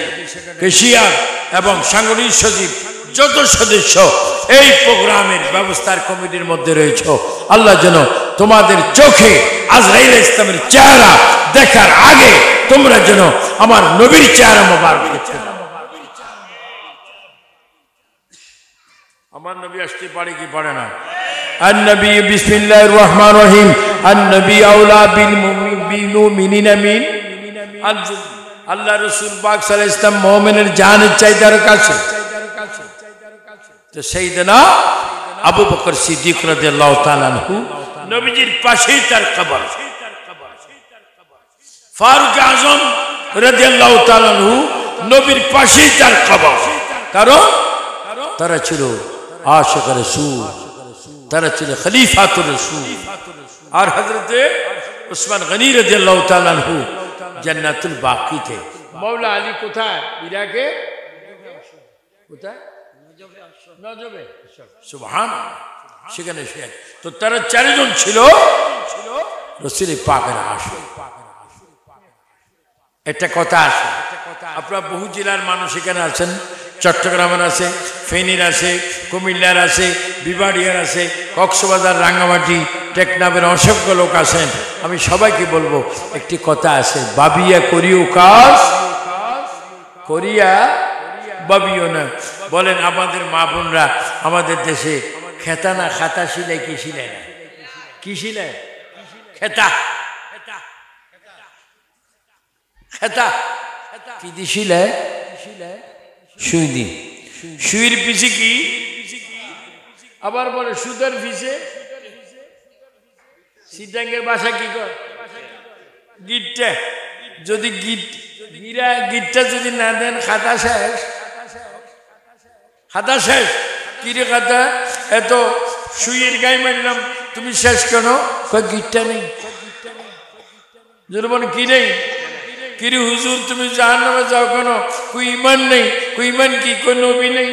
A: কেশিয়ার এবং সাংগঠনিক সচিব যত সদস্য এই প্রোগ্রামের ব্যবস্থার কমিটির মধ্যে রয়েছে, আল্লাহ যেন তোমাদের চোখে আজরাইল ইসলামের চেহারা দেখার আগে তোমরা যেন আমার নবীর চেহারা মোবারক দেখতে পাও। আমার নবী আসতে পারে কি পারে না? النبي بسم الله الرحمن الرحيم النبي أولى بالمؤمنين من আল্লাহ রসুল পাক সাল্লাল্লাহু আলাইহি ওয়াসাল্লাম মুমিনের জানের চাইদার কাছে। তো সাইয়েদনা আবু বকর সিদ্দিক রাদিয়াল্লাহু তাআলা আনহু নবীজির পাশেই তার কবর। ফারুক আযম রাদিয়াল্লাহু তাআলা আনহু নবীর পাশেই তার কবর, কারণ তারা ছিল আশিক রাসূল, তারা ছিল খলিফাতুর রাসূল। আর হযরতে উসমান গনি রাদিয়াল্লাহু তাআলা আনহু জান্নাতুল বাকিতে। মাওলা আলী কোথায়? ইরাকে। কোথায়? নজবে। সুবহানাল্লাহ, সেখানে সে। তো তারা 4 জন ছিল রাসূল পাকের আশিক। একটা কথা আছে, আপনারা বহু জেলার মানুষ এখানে আছেন, চট্টগ্রামের আছে, ফেনীর আছে, কুমিল্লার আছে, বিবাড়িয়ার আছে, কক্সবাজার, রাঙ্গামাটি, টেকনাফের অসংখ্য লোক আছেন, আমি সবাইকে বলবো একটি কথা আছে, বাবিয়া করিও কাজ করিয়া বাবিও না। বলেন আমাদের মা বোনরা আমাদের দেশে খেতা না খাতা শিলাই কি শিলাই না, কি শিলাই? খেতা। খেতা কি দিছিলে? সুই দি। সুইয়ের পিছে কি? আবার বলে সুদের পিছে। সিটাঙ্গের বাসা কি কর? গিটটা। যদি গিটটা যদি না দেন খাতা শেষ। খাতা শেষ। কিরে খাতা এত সুইয়ের গায়ে মারলাম, তুমি শেষ কেন? গিটটা নেই। যদি বলে কি নেই? কিরে হুজুর তুমি জাহান্নামে যাও কেন? কই ঈমান নেই। কই ঈমান কি? কোন নবী নেই।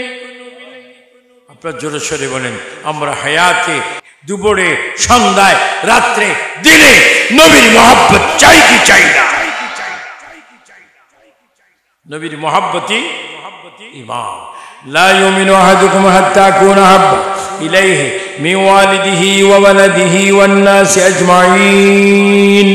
A: আপনার জোরে সরে বলেন, আমরা হায়াতে দুপুরে সন্ধ্যায় রাত্রে দিনে নবীর মহব্বত চাই কি চাই না? নবীর মহব্বতই ঈমান। লা ইউমিনু আহাদুকুম হাত্তা আকুনা আহাব্বা ইলাইহি মিন ওয়ালিদিহি ওয়া ওয়ালাদিহি ওয়ান নাসি আজমাইন।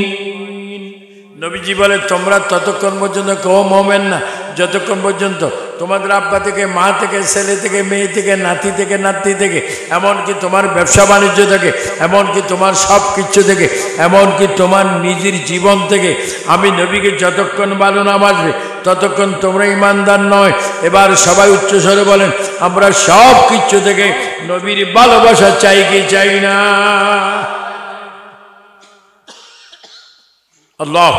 A: নবীজি বলে তোমরা ততক্ষণ পর্যন্ত কেউ মুমিন না যতক্ষণ পর্যন্ত তোমাদের আব্বা থেকে, মা থেকে, ছেলে থেকে, মেয়ে থেকে, নাতি থেকে, নাতনি থেকে, এমনকি তোমার ব্যবসা বাণিজ্য থেকে, এমনকি তোমার সব কিছু থেকে, এমনকি তোমার নিজের জীবন থেকে আমি নবীকে যতক্ষণ ভালো না বাসবে ততক্ষণ তোমরা ইমানদার নয়। এবার সবাই উচ্চস্বরে বলেন, আমরা সব কিছু থেকে নবীর ভালোবাসা চাই কি চাই না? আল্লাহ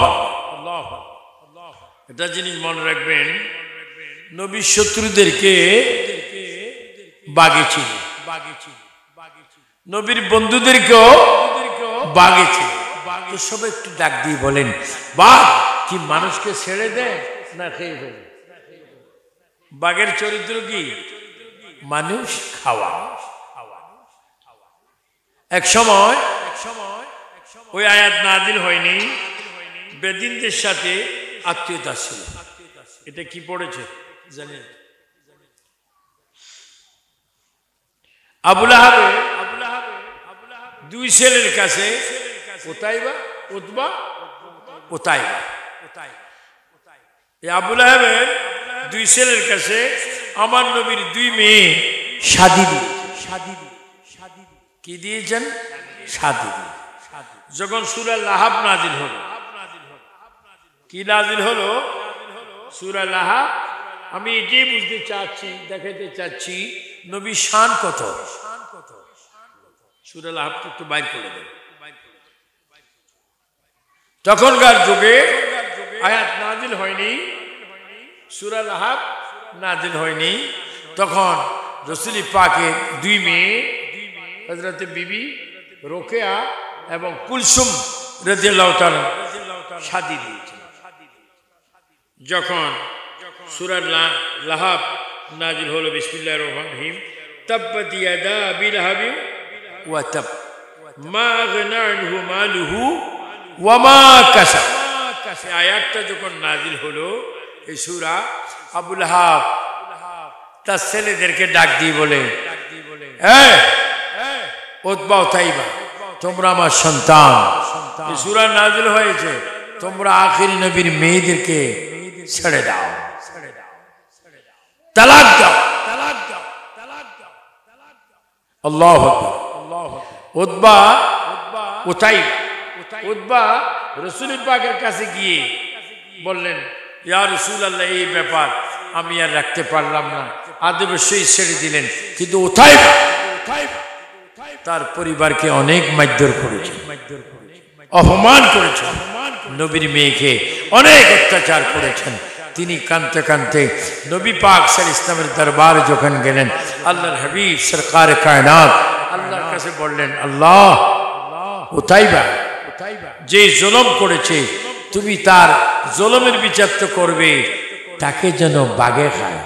A: এটা জিনিস মনে রাখবেন, নবীর শত্রুদেরকে বাগেছিল, নবীর বন্ধুদেরকেও বাগেছিল। তো সবাই একটু ডাক দিয়ে বলেন, বাঘ কি মানুষকে ছেড়ে দেয় না খেয়ে ফেলে? বাঘের চরিত্র কি? মানুষ খাওয়া। এক সময় ওই আয়াত নাযিল হয়নি, বেদিনদের সাথে আত্মীয়তা ছিল। এটা কি পড়েছে জানেন? আবু লাহাব দুই ছেলের কাছে উতবা আবু লাহাবের দুই ছেলের কাছে আমার নবীর দুই মেয়ে শাদী কি দিয়েছেন? শাদী। যখন সূরা লাহাব নাযিল হলো, কি নাযিল হলো? সূরা লাহাব। আমি এটাই বুঝতে চাচ্ছি, দেখাতে চাচ্ছি নবীর শান কত। সূরা লাহাব একটু বাইর করে দেন। তখনকার যুগে আয়াত নাযিল হয়নি, সূরা লাহাব নাযিল হয়নি। তখন রাসূল পাকের দুই মেয়ে হযরত বিবি রোকেয়া এবং কুলসুম রাদিয়াল্লাহু তাআলা শাদী দিয়েছেন। যখন সূরা লাহাব নাযিল হলো, বিসমিল্লাহির রহমানির রহিম, তাব্বাত ইয়াদা আবি লাহাবি ওয়া তাব মা আগনা আনহু মালুহু ওয়া মা কাসাব। এই আয়াতটা যখন নাযিল হলো, এই সূরা, আবু লাহাব তার ছেলেদেরকে ডাক দিয়ে বলে, উতবা উতাইবা তোমরা আমার সন্তান। এই সূরা নাযিল হয়েছে, তোমরা আখিরি নবীর মেয়েদেরকে ছেড়ে দাও, তালাক দাও। আল্লাহু আকবার। উতবা রাসূল পাকের কাছে গিয়ে বললেন, ইয়া রাসূলুল্লাহ, এই ব্যাপার আমি আর রাখতে পারলাম না, অবশ্যই ছেড়ে দিলেন। কিন্তু উতাইবা তার পরিবারকে অনেক মারধর করেছে, অপমান করেছেন, নবীর মেয়েকে অনেক অত্যাচার করেছেন। তিনি কাঁদতে কাঁদতে নবী পাক সাল্লাল্লাহু আলাইহি ওয়াসাল্লামের দরবারে যখন গেলেন, আল্লাহর হাবিব সরকার কায়নাত আল্লাহর কাছে বললেন, আল্লাহ, উতাইবা যে জুলুম করেছে তুমি তার জুলুমের বিচার তো করবে, তাকে যেন বাঘে খায়।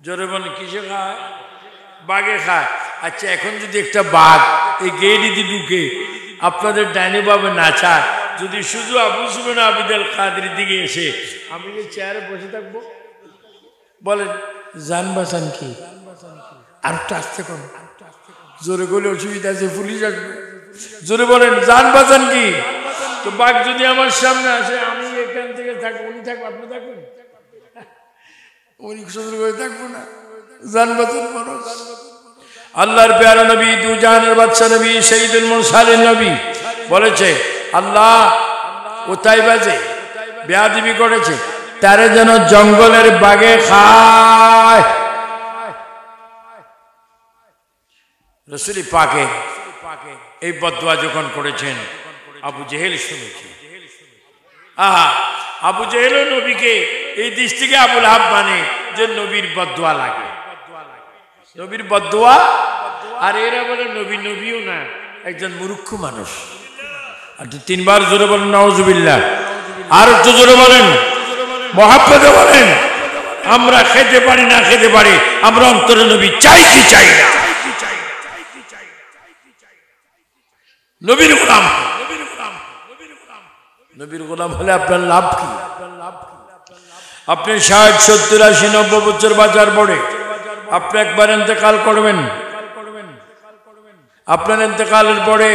A: জোরে বলেন, কিসে খায়? বাঘে খায়। আচ্ছা, এখন যদি একটা বাঘ এই গেটে দিয়ে ঢুকে আপনাদের ডাইনে বামে নাচা, যদি শুধু আবু সুফিয়ান আবিদাল কাদের দিকে এসে আমি যে চেয়ারে বসে থাকবো, বলেন জান বাঁচান কি? আর একটু আসতে কোন জোরে বলে অসুবিধা আছে, পুলিশ আসবে। জোরে বলেন, জান বাঁচান কি? তো বাঘ যদি আমার সামনে আসে, আমি এখান থেকে থাকবো, উনি থাকবো, আপনি থাকবেন, উনি সুন্দর করে থাকবো না, জান বাঁচান মানুষ। আল্লাহর প্যারা নবী, দু জাহানের বাদশা নবী, শহীদুল মুরসালিন নবী বলেছে, আল্লাহ ও তাইবাজে বেয়াদবি করেছে, তারে যেন জঙ্গলের বাঘে খায়। রাসূল পাকে এই বদদুয়া যখন করেছেন, আবু জেহেল শুনেছে। আবু জেহেলও নবীকে এই দৃষ্টিকে আবুল আহাব মানে যে নবীর বদদুয়া লাগে, নবীর বদদুয়া। আর এরা বলে নবী নবীও না, একজন মূর্খ মানুষ। আর তিনবার জোরে বলেন নাউজুবিল্লাহ। আর একটু জোরে বলেন, মহাব্বতে বলেন। আমরা খেতে পারি না খেতে পারি, আমরা অন্তরে নবী চাই কি চাই না? নবীর গোলাম, নবীর গোলাম হলে আপনার লাভ কি? আপনি 60, 70, 80, 90 বছর বাঁচার পরে আপনি একবার ইন্তেকাল করবেন। আপনার ইন্তেকালের পরে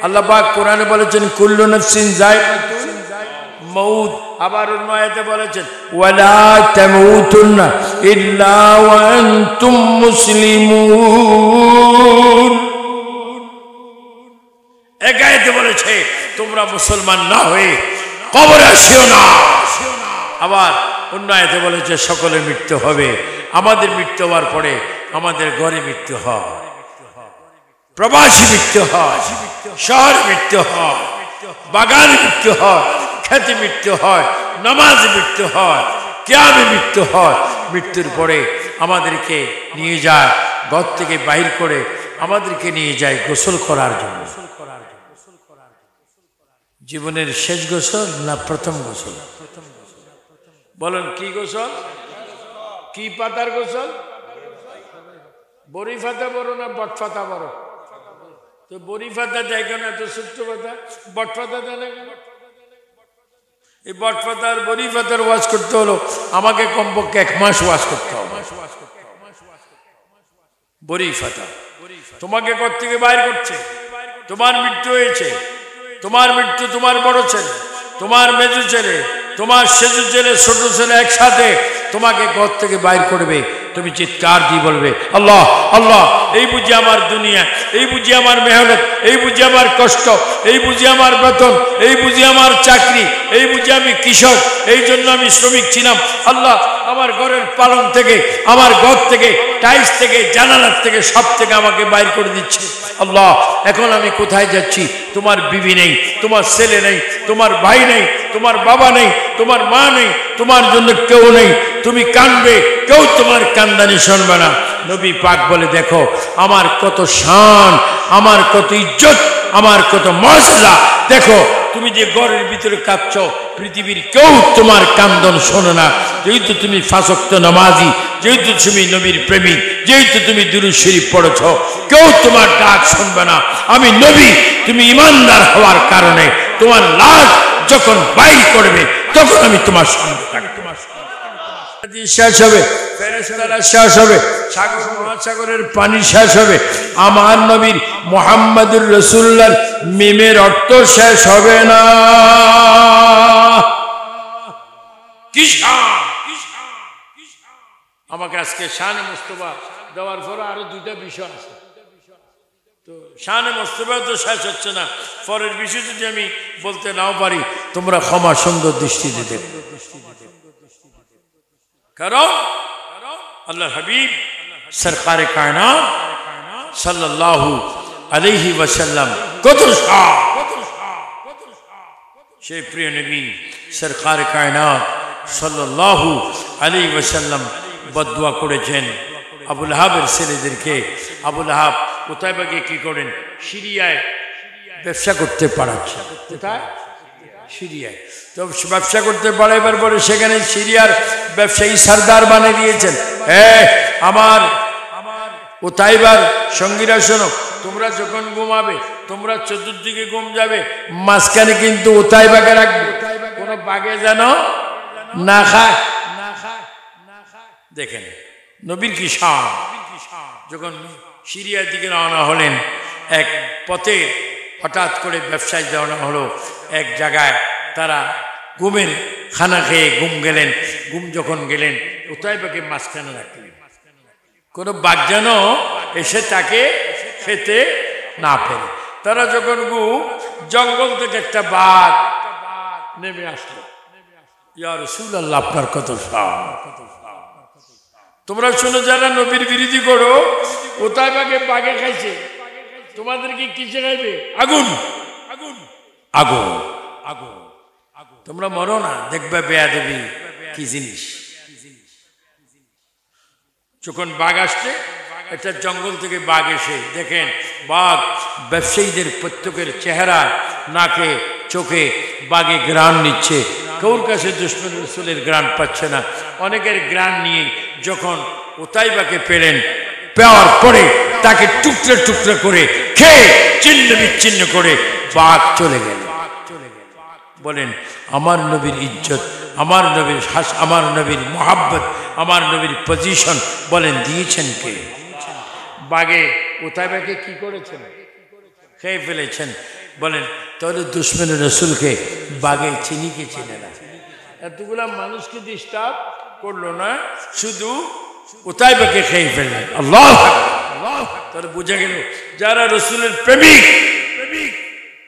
A: আল্লাহ পাক কোরআনে বলেছেন, কুল্লু নাফসিন যায়কাতুল মউত। আবার অন্য আয়াতে বলেছেন, ওয়ালা তামুতুন্না ইল্লা ওয়া আনতুম মুসলিমুন। এক আয়াতে বলেছে, তোমরা মুসলমান না হয়ে কবরে আসিও না। আবার অন্য আয়াতে বলেছে, সকলের মৃত্যু হবে। আমাদের মৃত্যু হওয়ার পরে আমাদের ঘরে মৃত্যু হয়, প্রবাসী মৃত্যু হয়, শহরে মৃত্যু হয়, বাগানে মৃত্যু হয়, খেতে মৃত্যু হয়, নামাজে মৃত্যু হয়, কিয়ামে মৃত্যু হয়। মৃত্যুর পরে আমাদেরকে নিয়ে যায়, ঘর থেকে বাহির করে আমাদেরকে নিয়ে যায় গোসল করার জন্য। জীবনের শেষ গোসল না প্রথম গোসল? বলেন কি গোসল? কি পাতার গোসল? বড়ি পাতা বড় না বট পাতা বড়? তো বড়ি পাতা দেয় কেন এত ছোট্ট পাতা? বট পাতা দেয় না কেন? এই বট পাতার বড়ি পাতার ওয়াশ করতে হলো আমাকে কমপক্ষে 1 মাস ওয়াশ করতে হবে। বড়ি পাতা তোমাকে ঘর থেকে বাইর করছে, তোমার মৃত্যু হয়েছে, তোমার মৃত্যু, তোমার বড় ছেলে, তোমার মেজো ছেলে, তোমার সেজু ছেলে, ছোট ছেলে একসাথে তোমাকে ঘর থেকে বাইর করবে। তুমি চিৎকার দিয়ে বলবে, আল্লাহ আল্লাহ, এই বুঝি আমার দুনিয়া, এই বুঝি আমার মেহনত, এই বুঝি আমার কষ্ট, এই বুঝি আমার বেতন, এই বুঝি আমার চাকরি, এই বুঝি আমি কৃষক, এই জন্য আমি শ্রমিক ছিলাম। আল্লাহ আমার ঘরের পালন থেকে, আমার ঘর থেকে, টাইলস থেকে, জানালার থেকে, সব থেকে আমাকে বাইর করে দিচ্ছে। আল্লাহ এখন আমি কোথায় যাচ্ছি? তোমার বিবি নেই, তোমার ছেলে নেই, তোমার ভাই নেই, তোমার বাবা নেই, তোমার মা নেই, তোমার জন্য কেউ নেই। তুমি কাঁদবে, কেউ তোমার কান্দানি শুনবে না। নবী পাক বলে, দেখো আমার কত শান, আমার কত ইজ্জত, আমার কত মর্যাদা। দেখো তুমি যে ঘরের ভিতরে কাঁদছ, পৃথিবীর কেউ তোমার কান্দন শোনে না। যেহেতু তুমি 5 ওয়াক্ত নামাজি, যেহেতু তুমি নবীর প্রেমিক, যেহেতু তুমি দুরূদ শরীফ পড়েছ, কেউ তোমার ডাক শুনবে না। আমি নবী, তুমি ইমানদার হওয়ার কারণে তোমার লাশ যখন বাইর করবে তখন আমি তোমার সঙ্গে থাকব। শেষ হবে, ফেরেশতারা শেষ হবে, সাগর মহাসাগরের পানি শেষ হবে, আমার নবীর মুহাম্মদুর রাসূলুল্লাহর মিমের অর্থ শেষ হবে না। কি শান! আমাকে আজকে শানে মুস্তাফা দেওয়ার পরে আরো 2টা বিষয় আছে। তো শানে মুস্তাফা তো শেষ হচ্ছে না, পরের বিষয় যদি আমি বলতে নাও পারি, তোমরা ক্ষমা সুন্দর দৃষ্টিতে দেখো। কারণ আল্লাহর হাবিব সরকারে কায়নাত সাল্লাল্লাহু আলাইহি ওয়াসাল্লাম কত শান! সেই প্রিয় নবী সরকারে কায়নাত সাল্লাল্লাহু আলাইহি ওয়াসাল্লাম বদদুয়া করেছেন আবুল আহাবের ছেলেদেরকে। আবুল আহাব উতাইবাকে কি করেন? সিরিয়ায় ব্যবসা করতে পাঠাচ্ছে। কোথায়? সিরিয়ায়। তো ব্যবসা করতে পাঠাইবার পরে সেখানে সিরিয়ার ব্যবসায়ী সর্দার বানিয়ে দিয়েছেন, আমার উতাইবার সঙ্গীরা শোনো, তোমরা যখন ঘুমাবে তোমরা চতুর্দিকে ঘুম যাবে, মাঝখানে কিন্তু উতাইবাকে রাখবে, কোনো বাঘে যেন না খায়। দেখেন নবীর কি শান! যখন সিরিয়ার দিকে রওনা হলেন। এক পথে হঠাৎ করে ব্যবসায় রওনা হলো এক জায়গায়, তারা ঘুমের খানা খেয়ে ঘুম গেলেন। ঘুম যখন গেলেন, উতাইবাকে মাঝখানে রাখলেন, কোনো বাঘ যেন এসে তাকে খেতে না ফেলে। তারা যখন জঙ্গল থেকে একটা বাঘ নেমে আসলো, ইয়া রাসূলুল্লাহ আপনার কত সাহস! তোমরা শোনো, যারা নবীর বিরোধী করো, উতাইবাকে বাঘে খাইছে, তোমাদেরকে কিসে খাইবে? আগুন আগুন আগুন আগুন। তোমরা মরো না, দেখবে বেয়াদবি কি জিনিস। যখন বাঘ আসছে, একটা জঙ্গল থেকে বাঘ এসে দেখেন, বাঘ ব্যবসায়ীদের প্রত্যেকের চেহারা, নাকে, চোখে বাঘে গ্রাণ নিচ্ছে। কারোর কাছে দুশমন রাসূলের গ্রাণ পাচ্ছে না। অনেকের গ্রাণ নিয়ে যখন উতাইবাকে পেলেন, পাওয়ার পরে তাকে টুকরা টুকরা করে খেয়ে ছিন্ন বিচ্ছিন্ন করে বাঘ চলে গেল। বলেন, আমার নবীর ইজ্জত, আমার নবীর হাস, আমার নবীর মোহাব্বত, আমার নবীর পজিশন বলেন দিয়েছেন কে? বাঘে উতাইবাকে কি করেছেন? খেয়ে ফেলেছেন। বলেন, তাহলে দুশমন রাসূলকে বাঘে চিনিকে চিনে না। এতগুলা মানুষকে ডিস্টার্ব করলো না, শুধু উতাইবাকে খেয়ে ফেললেন। আল্লাহ আল্লাহ! তাহলে বুঝা গেল যারা রাসূলের প্রেমিক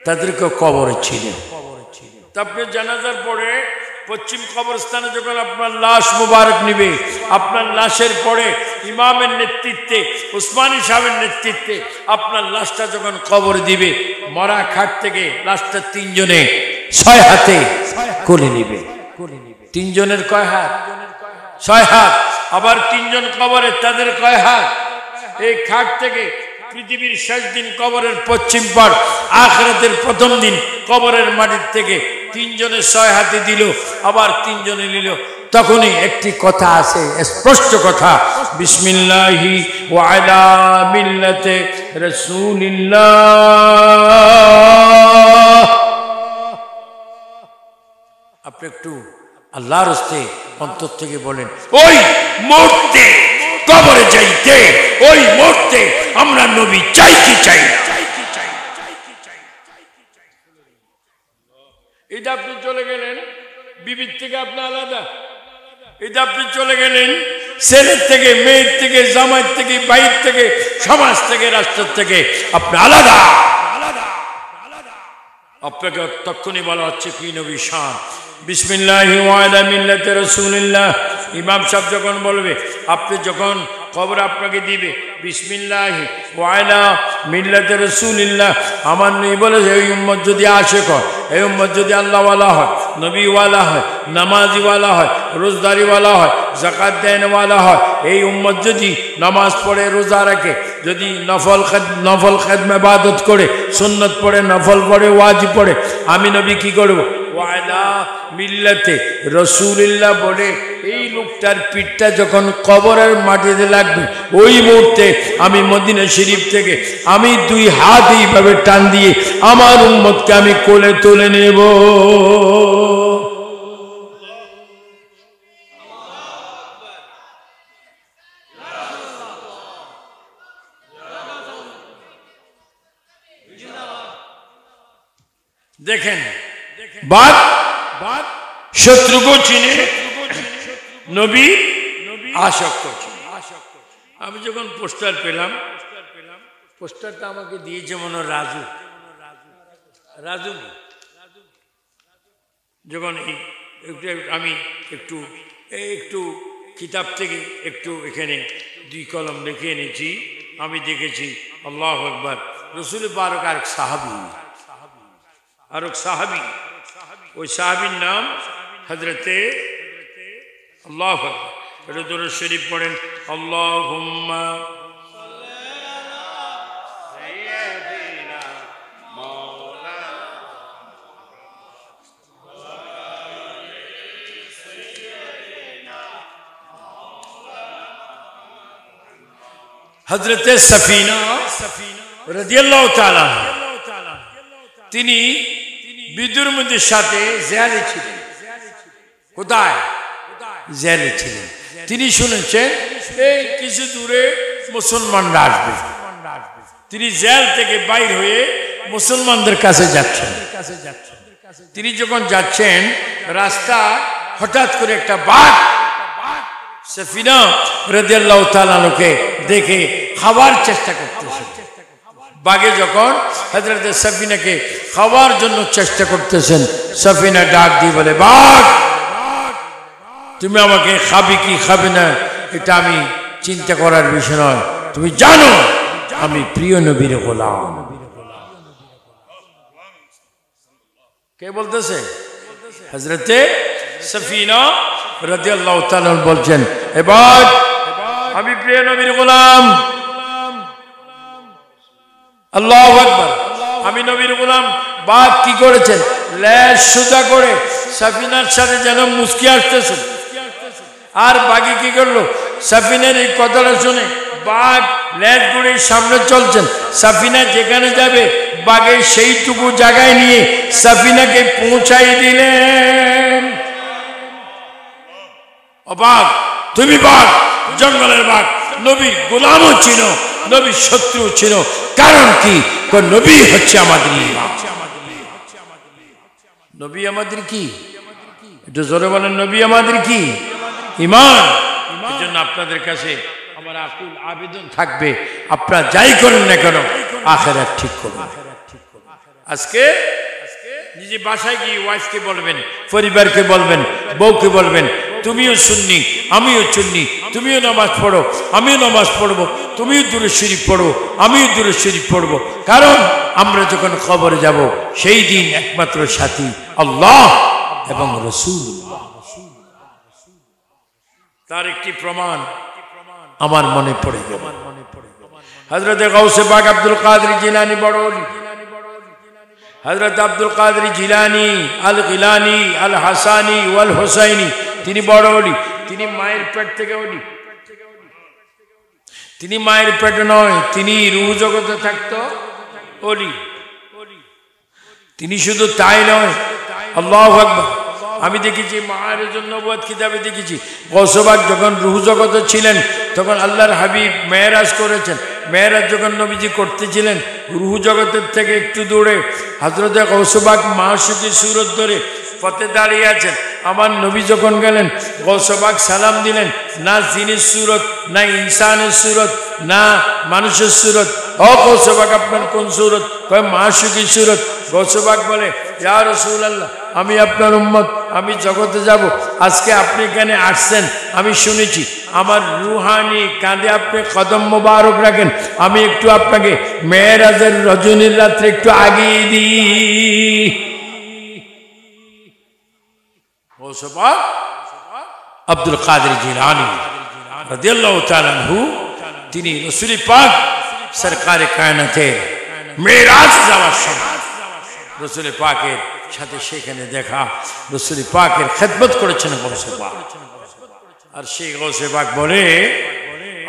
A: তাদেরকে কবরে ছিল। আপনি জানাজার পরে পশ্চিম কবরস্থানে যখন আপনার লাশ মুবারক নিবে, আপনার লাশের পরে ইমামের নেতৃত্বে, উসমানী সাহেবের নেতৃত্বে আপনার লাশটা যখন কবর দিবে, মরা খাট থেকে লাশটা তিনজনে 6 হাতে কোলে নিবে। তিনজনের কয় হাত? 6 হাত। আবার তিনজন কবরে, তাদের কয় হাত? এই খাট থেকে পৃথিবীর শেষ দিন কবরের পশ্চিম পার, আখিরাতের প্রথম দিন কবরের মাটির থেকে তিনজনে 6 হাতে দিল, আবার তিনজনে নিল। তখনই একটি কথা আছে, স্পষ্ট কথা, বিসমিল্লাহি ওয়া আলা মিল্লাতে রাসূলিল্লাহ। আপনি একটু আল্লাহর হস্তে অন্তর থেকে বলেন, ওই মুহূর্তে কবরে যাইতে, ওই মুহূর্তে আমরা নবী চাই কি চাই না? এটা আপনি চলে গেলেন বিবির থেকে, আপনি আলাদা। এটা আপনি চলে গেলেন ছেলের থেকে, মেয়ের থেকে, জামাইয়ের থেকে, ভাইয়ের থেকে, সমাজ থেকে, রাষ্ট্রের থেকে, আপনি আলাদা। আপনাকে তখনই বলা হচ্ছে কি নবী শান। বিসমিল্লাহি ওয়া আলা মিল্লাতি রাসূলিল্লাহ। ইমাম সাহেব যখন বলবে, আপনি যখন খবর আপনাকে দিবে বিসমিল্লাহি ওয়া আলা মিল্লাতি রাসূলিল্লাহ, আমার নবী বলে, এই উম্মত যদি আশিক হয়, এই উম্মত যদি আল্লাহওয়ালা হয়, নবীওয়ালা হয়, নামাজিওয়ালা হয়, রোজদারিওয়ালা হয়, যাকাত দেনওয়ালা হয়, এই উম্মত যদি নামাজ পড়ে, রোজা রাখে, যদি নফল খেদমত ইবাদত করে, সুন্নত পড়ে, নফল পড়ে, ওয়াজিব পড়ে, আমি নবী কি করব? ওয়া আলা মিল্লাতে রাসূলিল্লাহ বলে এই লোকটার পিঠটা যখন কবরের মাটিতে লাগবে, ওই মুহূর্তে আমি মদিনা শরীফ থেকে আমি 2 হাত এইভাবে টান দিয়ে আমার উম্মতকে আমি কোলে তুলে নেব। দেখেন, বাদ শত্রুকে চিনে, নবী আসক্ত চিনে। আমি যখন পোস্টার পেলাম, পোস্টারটা আমাকে দিয়েছে মনে রাজু। যখন আমি একটু কিতাব থেকে একটু এখানে 2 কলম লিখে এনেছি, আমি দেখেছি আল্লাহু আকবার, রাসূল পাক আরেক সাহাবী, ওই সাহাবীর নাম হযরতে আল্লাহু আকবার। এটা দরুদ শরীফ পড়েন, আল্লাহুম্মা হযরতে সফিনা রাদিয়াল্লাহু তাআলা, তিনি বিদুর মধ্যে সাথে জেলে ছিলেন। কোথায়? জেলে ছিলেন। তিনি শুনেছেন এই কিছু দূরে মুসলমানরা আসবে, তিনি জেল থেকে বাইর হয়ে মুসলমানদের কাছে যাচ্ছেন। তিনি যখন যাচ্ছেন রাস্তা হঠাৎ করে একটা বাঘ সফিনা রাদিয়াল্লাহু তাআলা আনহুকে দেখে খাওয়ার চেষ্টা করতেছে। বাঘে যখন হযরত সফিনাকে খাওয়ার জন্য চেষ্টা করতেছেন, সফিনা ডাক দিয়ে বলে, বাঘ তুমি আমাকে খাবি কি খাবে না এটা আমি চিন্তা করার বিষয় নয়, তুমি জানো আমি প্রিয় নবীর গোলাম। কে বলতেছে? হযরতে সফিনা রাদিয়াল্লাহু তাআলা বলছেন, এ বাঘ আমি প্রিয় নবীর গোলাম। আল্লাহু আকবার, আমি নবীর গোলাম। বাঘ কি করেছেন? লেজ সোজা করে সফিনার সাথে যেন মুস্কি আসতেছে। আর বাঘে কি করলো? সফিনার এই কথাটা শুনে বাঘ লেজ ঘুরে সামনে চলছেন। সফিনা যেখানে যাবে বাঘের সেইটুকু জায়গায় নিয়ে সফিনাকে পৌঁছাই দিলেন। ও বাঘ, তুমি বাঘ, জঙ্গলের বাঘ, নবীর গোলামও ছিল, নবীর শত্রু ছিল। কারণ কি? নবী হচ্ছে আমাদের ইমাম। নবী আমাদের কি? একটু জোরে বলেন, নবী আমাদের কি? ইমান। এই জন্য আপনাদের কাছে আমার আকুল আবেদন থাকবে, আপনারা যাই করেন না কেন আখিরাত ঠিক করুন। আজকে নিজে বাসায় গিয়ে ওয়াইফকে বলবেন, পরিবারকে বলবেন, বউকে বলবেন, তুমিও সুন্নি আমিও সুন্নি, তুমিও নামাজ পড়ো আমিও নামাজ পড়বো, তুমিও দুরূদ শরীফ পড়ো আমিও দুরূদ শরীফ পড়বো। কারণ আমরা যখন কবরে যাব সেই দিন একমাত্র সাথী আল্লাহ এবং রাসূলুল্লাহ। তার একটি প্রমাণ আমার মনে পড়ে গেল। হযরত গাউসে পাক আব্দুল কাদের জিলানী বড় ওলি। হযরত আব্দুল কাদের জিলানী আল গিলানী আল হাসানী ওয়াল হুসাইনী তিনি বড় ওলি। তিনি মায়ের পেট থেকে ওলি। তিনি মায়ের পেটে নয়, তিনি রূহ জগতে থাকতো ওলি। তিনি শুধু তাই নয়, আল্লাহু আকবার, আমি দেখেছি মাআরিজুন নবুওয়াত কিতাবে দেখেছি গাউসে পাক যখন রূহ জগতে ছিলেন তখন আল্লাহর হাবিব মেরাজ করেছেন। মেরাজ যখন নবীজি করতেছিলেন রূহ জগতের থেকে একটু দূরে হযরত গাউসে পাক মাশুকি সূরত ধরে পথে দাঁড়িয়ে আছেন। আমার নবী যখন গেলেন গাউসে পাক সালাম দিলেন, না জিনের সূরত, না ইনসানের সূরত, না মানুষের সূরত। ও গাউসে পাক আপনার কোন সূরত? কয় মাশুকি সূরত। গাউসে পাক বলে, ইয়া রাসূলুল্লাহ আমি আপনার উম্মত, আমি জগতে যাব। আজকে আপনি এখানে আসছেন আমি শুনেছি, আমার রুহানি কাঁধে আপনি কদম মোবারক রাখেন, আমি একটু আপনাকে মেরাজের রজনীর রাত্রে একটু আগিয়ে দিই। গাউসে পাক আব্দুল কাদের জিলানী রাদিয়াল্লাহু তাআলা আনহু তিনি রাসূল পাক সরকারে কায়নাতের মেরাজ যাওয়ার সময় রাসূল পাকের সাথে সেখানে দেখা, রাসূল পাকের খেদমত করেছেন গাউসে পাক। আর সেই গাউসে পাক বলে,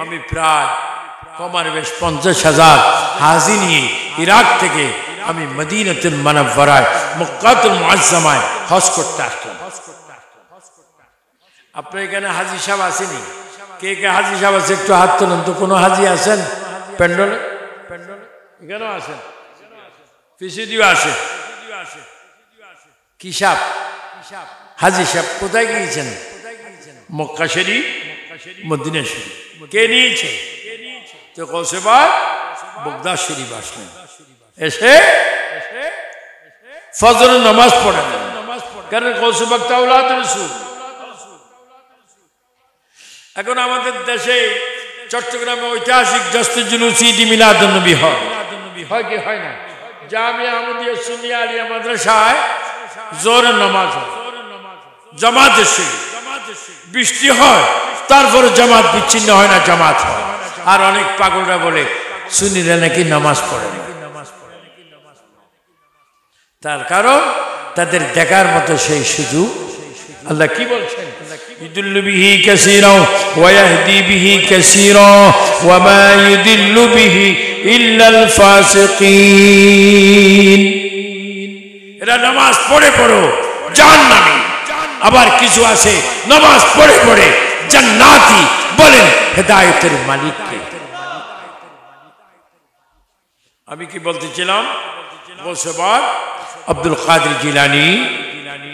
A: আমি প্রায় কমার বেশ 50,000 হাজি নিয়ে ইরাক থেকে আমি মদিনাতুল মুনাওয়ারায় মক্কাতুল মুআজ্জামায় হজ করতে আসলাম। আপনার এখানে হাজি সাহেব আসেনি? কে কে হাজি সাহেব আছে একটু হাত তোলেন তো। কোনো হাজি আছেন প্যান্ডলে? এখানেও আসেন, পিছিয়ে আসে। কি সাহেব? হাজি সাহেব কোথায় গিয়েছেন? মক্কা শরীফ, মদিনা শরীফ। কে নিয়েছে? তো গাউসে পাক বাগদাদ শরীফ আসলেন। এসে ফজরের নামাজ পড়েন। কারণ গাউসে পাক আওলাদ রাসূল। এখন আমাদের দেশে চট্টগ্রামে ঐতিহাসিক জশ্নে জুলুস ঈদ মিলাদুন নবী হয় কি হয় না? জামিয়া আহমদিয়া সুন্নিয়া আলিয়া মাদ্রাসায় জোহরের নামাজ হয়, জামাতের সঙ্গে বৃষ্টি হয়, তারপরে জামাত বিচ্ছিন্ন হয় না, জামাত হয়। আর অনেক পাগলরা বলে সুন্নিরা নাকি নামাজ পড়ে না। তার কারণ তাদের দেখার মতো সেই সুযোগ। আল্লাহ কি বলছেন? ইদুল্লু বিহি কাসীরা ওয়া ইয়াহদি বিহি কাসীরা ওয়া মা ইউদিল্লু বিহি ইল্লাল ফাসিকিন। এরা নামাজ পড়ে পড়ো জাহান্নামী, আবার কিছু আছে নামাজ পড়ে পড়ে জান্নাতি। বলেন হেদায়েতের মালিক কে? আমি কি বলতেছিলাম, গৌসে পাক আব্দুল কাদের জিলানী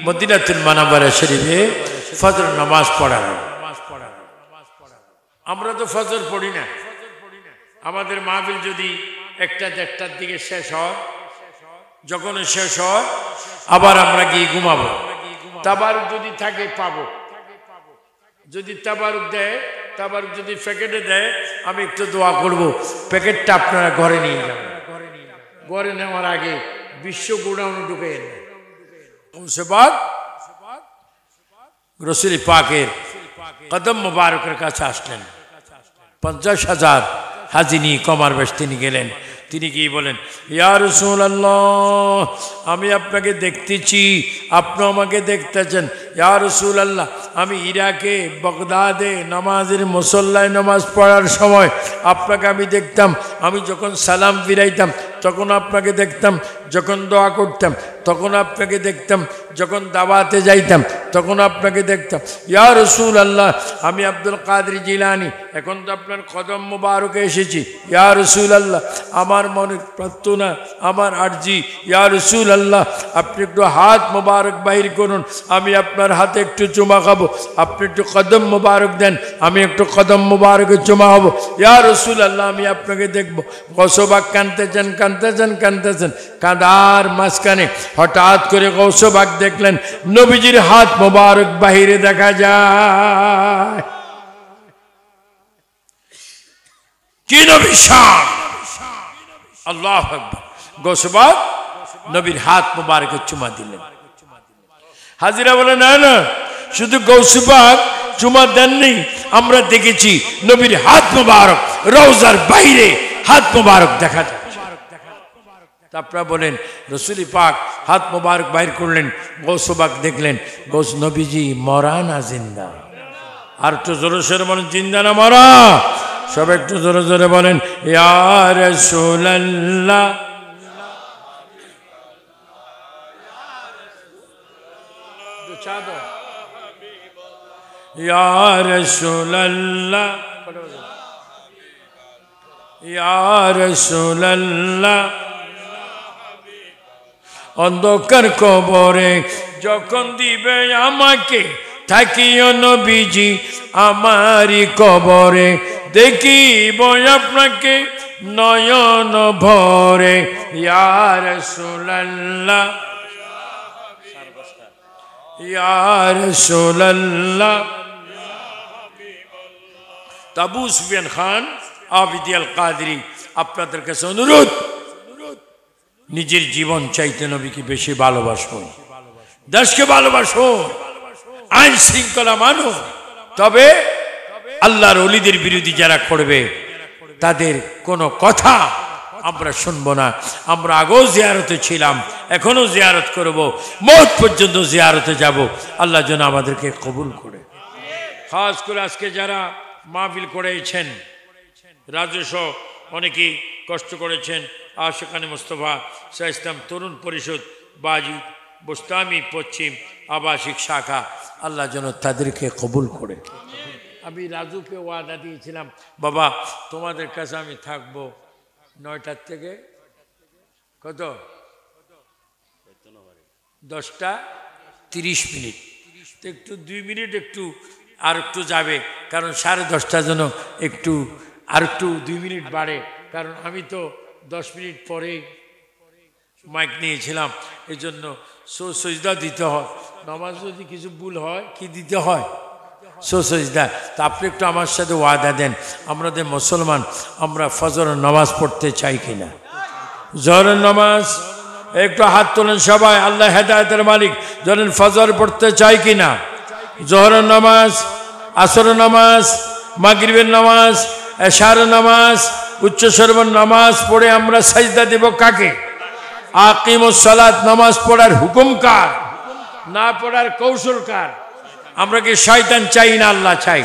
A: মদিনাতুল মুনাওয়ারা শরীফে ফজর নামাজ পড়ানো। আমরা তো ফজর পড়ি না। আমাদের মাহফিল যদি 1টা-1:30টার দিকে শেষ হয়, যখন শেষ হয় আবার আমরা গিয়ে ঘুমাবো। তাবারুক যদি থাকে পাবো, যদি তাবারুক দেয়, তাবারুক যদি প্যাকেটে দেয়, আমি একটু দোয়া করব প্যাকেটটা আপনারা ঘরে নিয়ে যাবেন। ঘরে নেওয়ার আগে বিশ্ব গোডাউনে ঢুকে এলেন। গৌসে পাক রাসূল পাকের কদম মুবারকের কাছে আসলেন। 50,000 হাজি নিয়ে কমার বেশ তিনি গেলেন। তিনি কি বলেন, ইয়া রাসূলুল্লাহ, আমি আপনাকে দেখতেছি, আপনি আমাকে দেখতেছেন। ইয়া রাসূলুল্লাহ, আমি ইরাকে বাগদাদে নামাজের মুসল্লায় নামাজ পড়ার সময় আপনাকে আমি দেখতাম। আমি যখন সালাম ফিরাইতাম তখন আপনাকে দেখতাম, যখন দোয়া করতাম তখন আপনাকে দেখতাম, যখন দাওয়াতে যাইতাম তখন আপনাকে দেখতাম। ইয়া রাসূলুল্লাহ, আমি আব্দুল কাদের জিলানী এখন তো আপনার কদম মুবারকে এসেছি। ইয়া রাসূলুল্লাহ, আমার মনের প্রার্থনা, আমার আরজি, ইয়া রাসূলুল্লাহ, আপনি একটু হাত মুবারক বাহির করুন, আমি আপনার হাতে একটু চুমা খাবো। আপনি একটু কদম মুবারক দেন, আমি একটু কদম মুবারকে চুমা হবো। ইয়া রাসূলুল্লাহ, আমি আপনাকে দেখবো। গৌসে পাক কাঁদতেছেন, কাঁদতেছেন, কাঁদতেছেন। কাঁদার মাঝখানে হঠাৎ করে গৌসে পাক দেখলেন নবীজির হাত মুবারক বাহিরে দেখা যায়। কি নবী শান! আল্লাহু আকবার। গৌসে পাক নবীর হাত মুবারকে চুমা দিলেন। হাজিরা বলে, না না, শুধু গৌসে পাক চুমা দেননি, আমরা দেখেছি নবীর হাত মুবারক রওজার বাইরে হাত মুবারক দেখা যায়। আপনারা বলেন রাসূল পাক হাত মুবারক বাইর করলেন, গৌসে পাক দেখলেন গৌস নবীজি মরা না জিন্দা। আর একটু জোরে সোরে বলেন, জিন্দা না মরা? সব একটু জোরে জোরে বলেন, ইয়া রাসূলুল্লাহ। ইয়া রাসূলুল্লাহ, ইয়া রাসূলুল্লাহ। অন্ধকার কবরে যখন দিবে আমাকে, থাকিও নবীজি আমারই কবরে, দেখিব আপনাকে নয়ন ভরে। ইয়া রাসূলুল্লাহ, ইয়া রাসূলুল্লাহ। আবু সুফিয়ান খান আবিদি আল কাদরি, আপনাদের কাছে অনুরোধ, নিজের জীবন চাইতে নবীকে বেশি ভালোবাসুন, দেশকে ভালোবাসুন, আইন শৃঙ্খলা মানুন। তবে আল্লাহর ওলিদের বিরোধী যারা করবে তাদের কোনো কথা আমরা শুনবো না। আমরা আগেও জিয়ারতে ছিলাম, এখনো জিয়ারত করব, মওত পর্যন্ত জিয়ারতে যাব। আল্লাহ যেন আমাদেরকে কবুল করে। খাস করে আজকে যারা মাহফিল করেছেন, রাজস্ব অনেকেই কষ্ট করেছেন, আশিকানে মুস্তফা শাহ ইসলাম তরুণ পরিষদ, বাজি বোস্তামি পশ্চিম আবাসিক শাখা, আল্লাহ যেন তাদেরকে কবুল করে। আমি রাজুকে ওয়াদা দিয়েছিলাম, বাবা তোমাদের কাছে আমি থাকবো 9টার থেকে কত 10টা 30 মিনিট, একটু 2 মিনিট একটু আর একটু যাবে, কারণ 10:30 যেন একটু আর একটু 2 মিনিট বাড়ে, কারণ আমি তো 10 মিনিট পরেই মাইক নিয়েছিলাম। এই জন্য সজদা দিতে হয়, নামাজ যদি কিছু ভুল হয় কি দিতে হয়, সজদা। তা আপনি একটু আমার সাথে ওয়াদা দেন, আমাদের মুসলমান আমরা ফজরের নামাজ পড়তে চাই কিনা? জোহরের নামাজ একটু হাত তোলেন সবাই, আল্লাহ হেদায়েতের মালিক। ধরেন ফজর পড়তে চাই কিনা? জোহরের নামাজ, আসরের নামাজ, মাগরিবের নামাজ, এশার নামাজ, উচ্চ সর্বর নামাজ পড়ে আমরা সাজদা দেব কাকে? আকিমুস সালাত, নামাজ পড়ার হুকুম কার? না পড়ার কৌশল কার? আমরা কি শয়তান চাই না আল্লাহ চাই?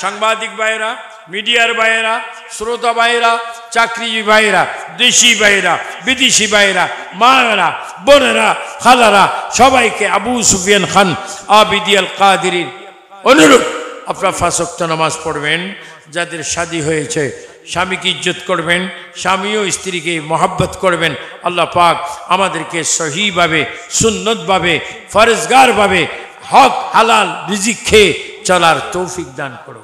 A: সাংবাদিক ভাইয়েরা, মিডিয়ার ভাইয়েরা, শ্রোতা ভাইয়েরা, চাকরিজীবী ভাইয়েরা, দেশি ভাইয়েরা, বিদেশি ভাইয়েরা, মায়েরা, বোনেরা, খালারা, সবাইকে আবু সুফিয়ান খান আবিদি আল কাদেরীর অনুরোধ, আপনারা 5 ওয়াক্ত নামাজ পড়বেন। যাদের শাদী হয়েছে স্বামীকে ইজ্জত করবেন, স্বামীও স্ত্রীকে মহব্বত করবেন। আল্লাহ পাক আমাদেরকে সহিভাবে, সুন্নতভাবে, ফরজগারভাবে হক হালাল রিজিক খেয়ে চলার তৌফিক দান করো।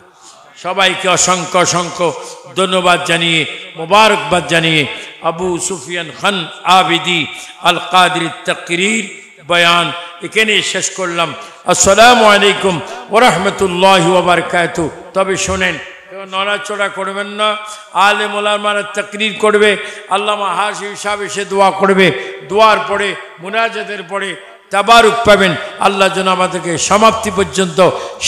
A: সবাইকে অসংখ্য অসংখ্য ধন্যবাদ জানিয়ে, মোবারকবাদ জানিয়ে আবু সুফিয়ান খান আবিদি আল কাদরি তাকরির বয়ান এখানে শেষ করলাম। আসসালামু আলাইকুম ওয়া রাহমাতুল্লাহি ওয়া বারাকাতুহু। তবে শোনেন, নড়াচড়া করবেন না। আলেম ওলামারা তাকরির করবে, আল্লামা হাশিম সাহেব এসে দোয়া করবে। দোয়ার পরে, মুনাজাতের পরে তাবারুক পাবেন। আল্লাহ যেন আমাদেরকে সমাপ্তি পর্যন্ত,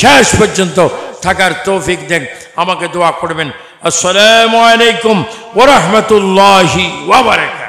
A: শেষ পর্যন্ত থাকার তৌফিক দেন। আমাকে দোয়া করবেন। আসসালামু আলাইকুম ওয়া রাহমাতুল্লাহি ওয়া বারাকাতুহু।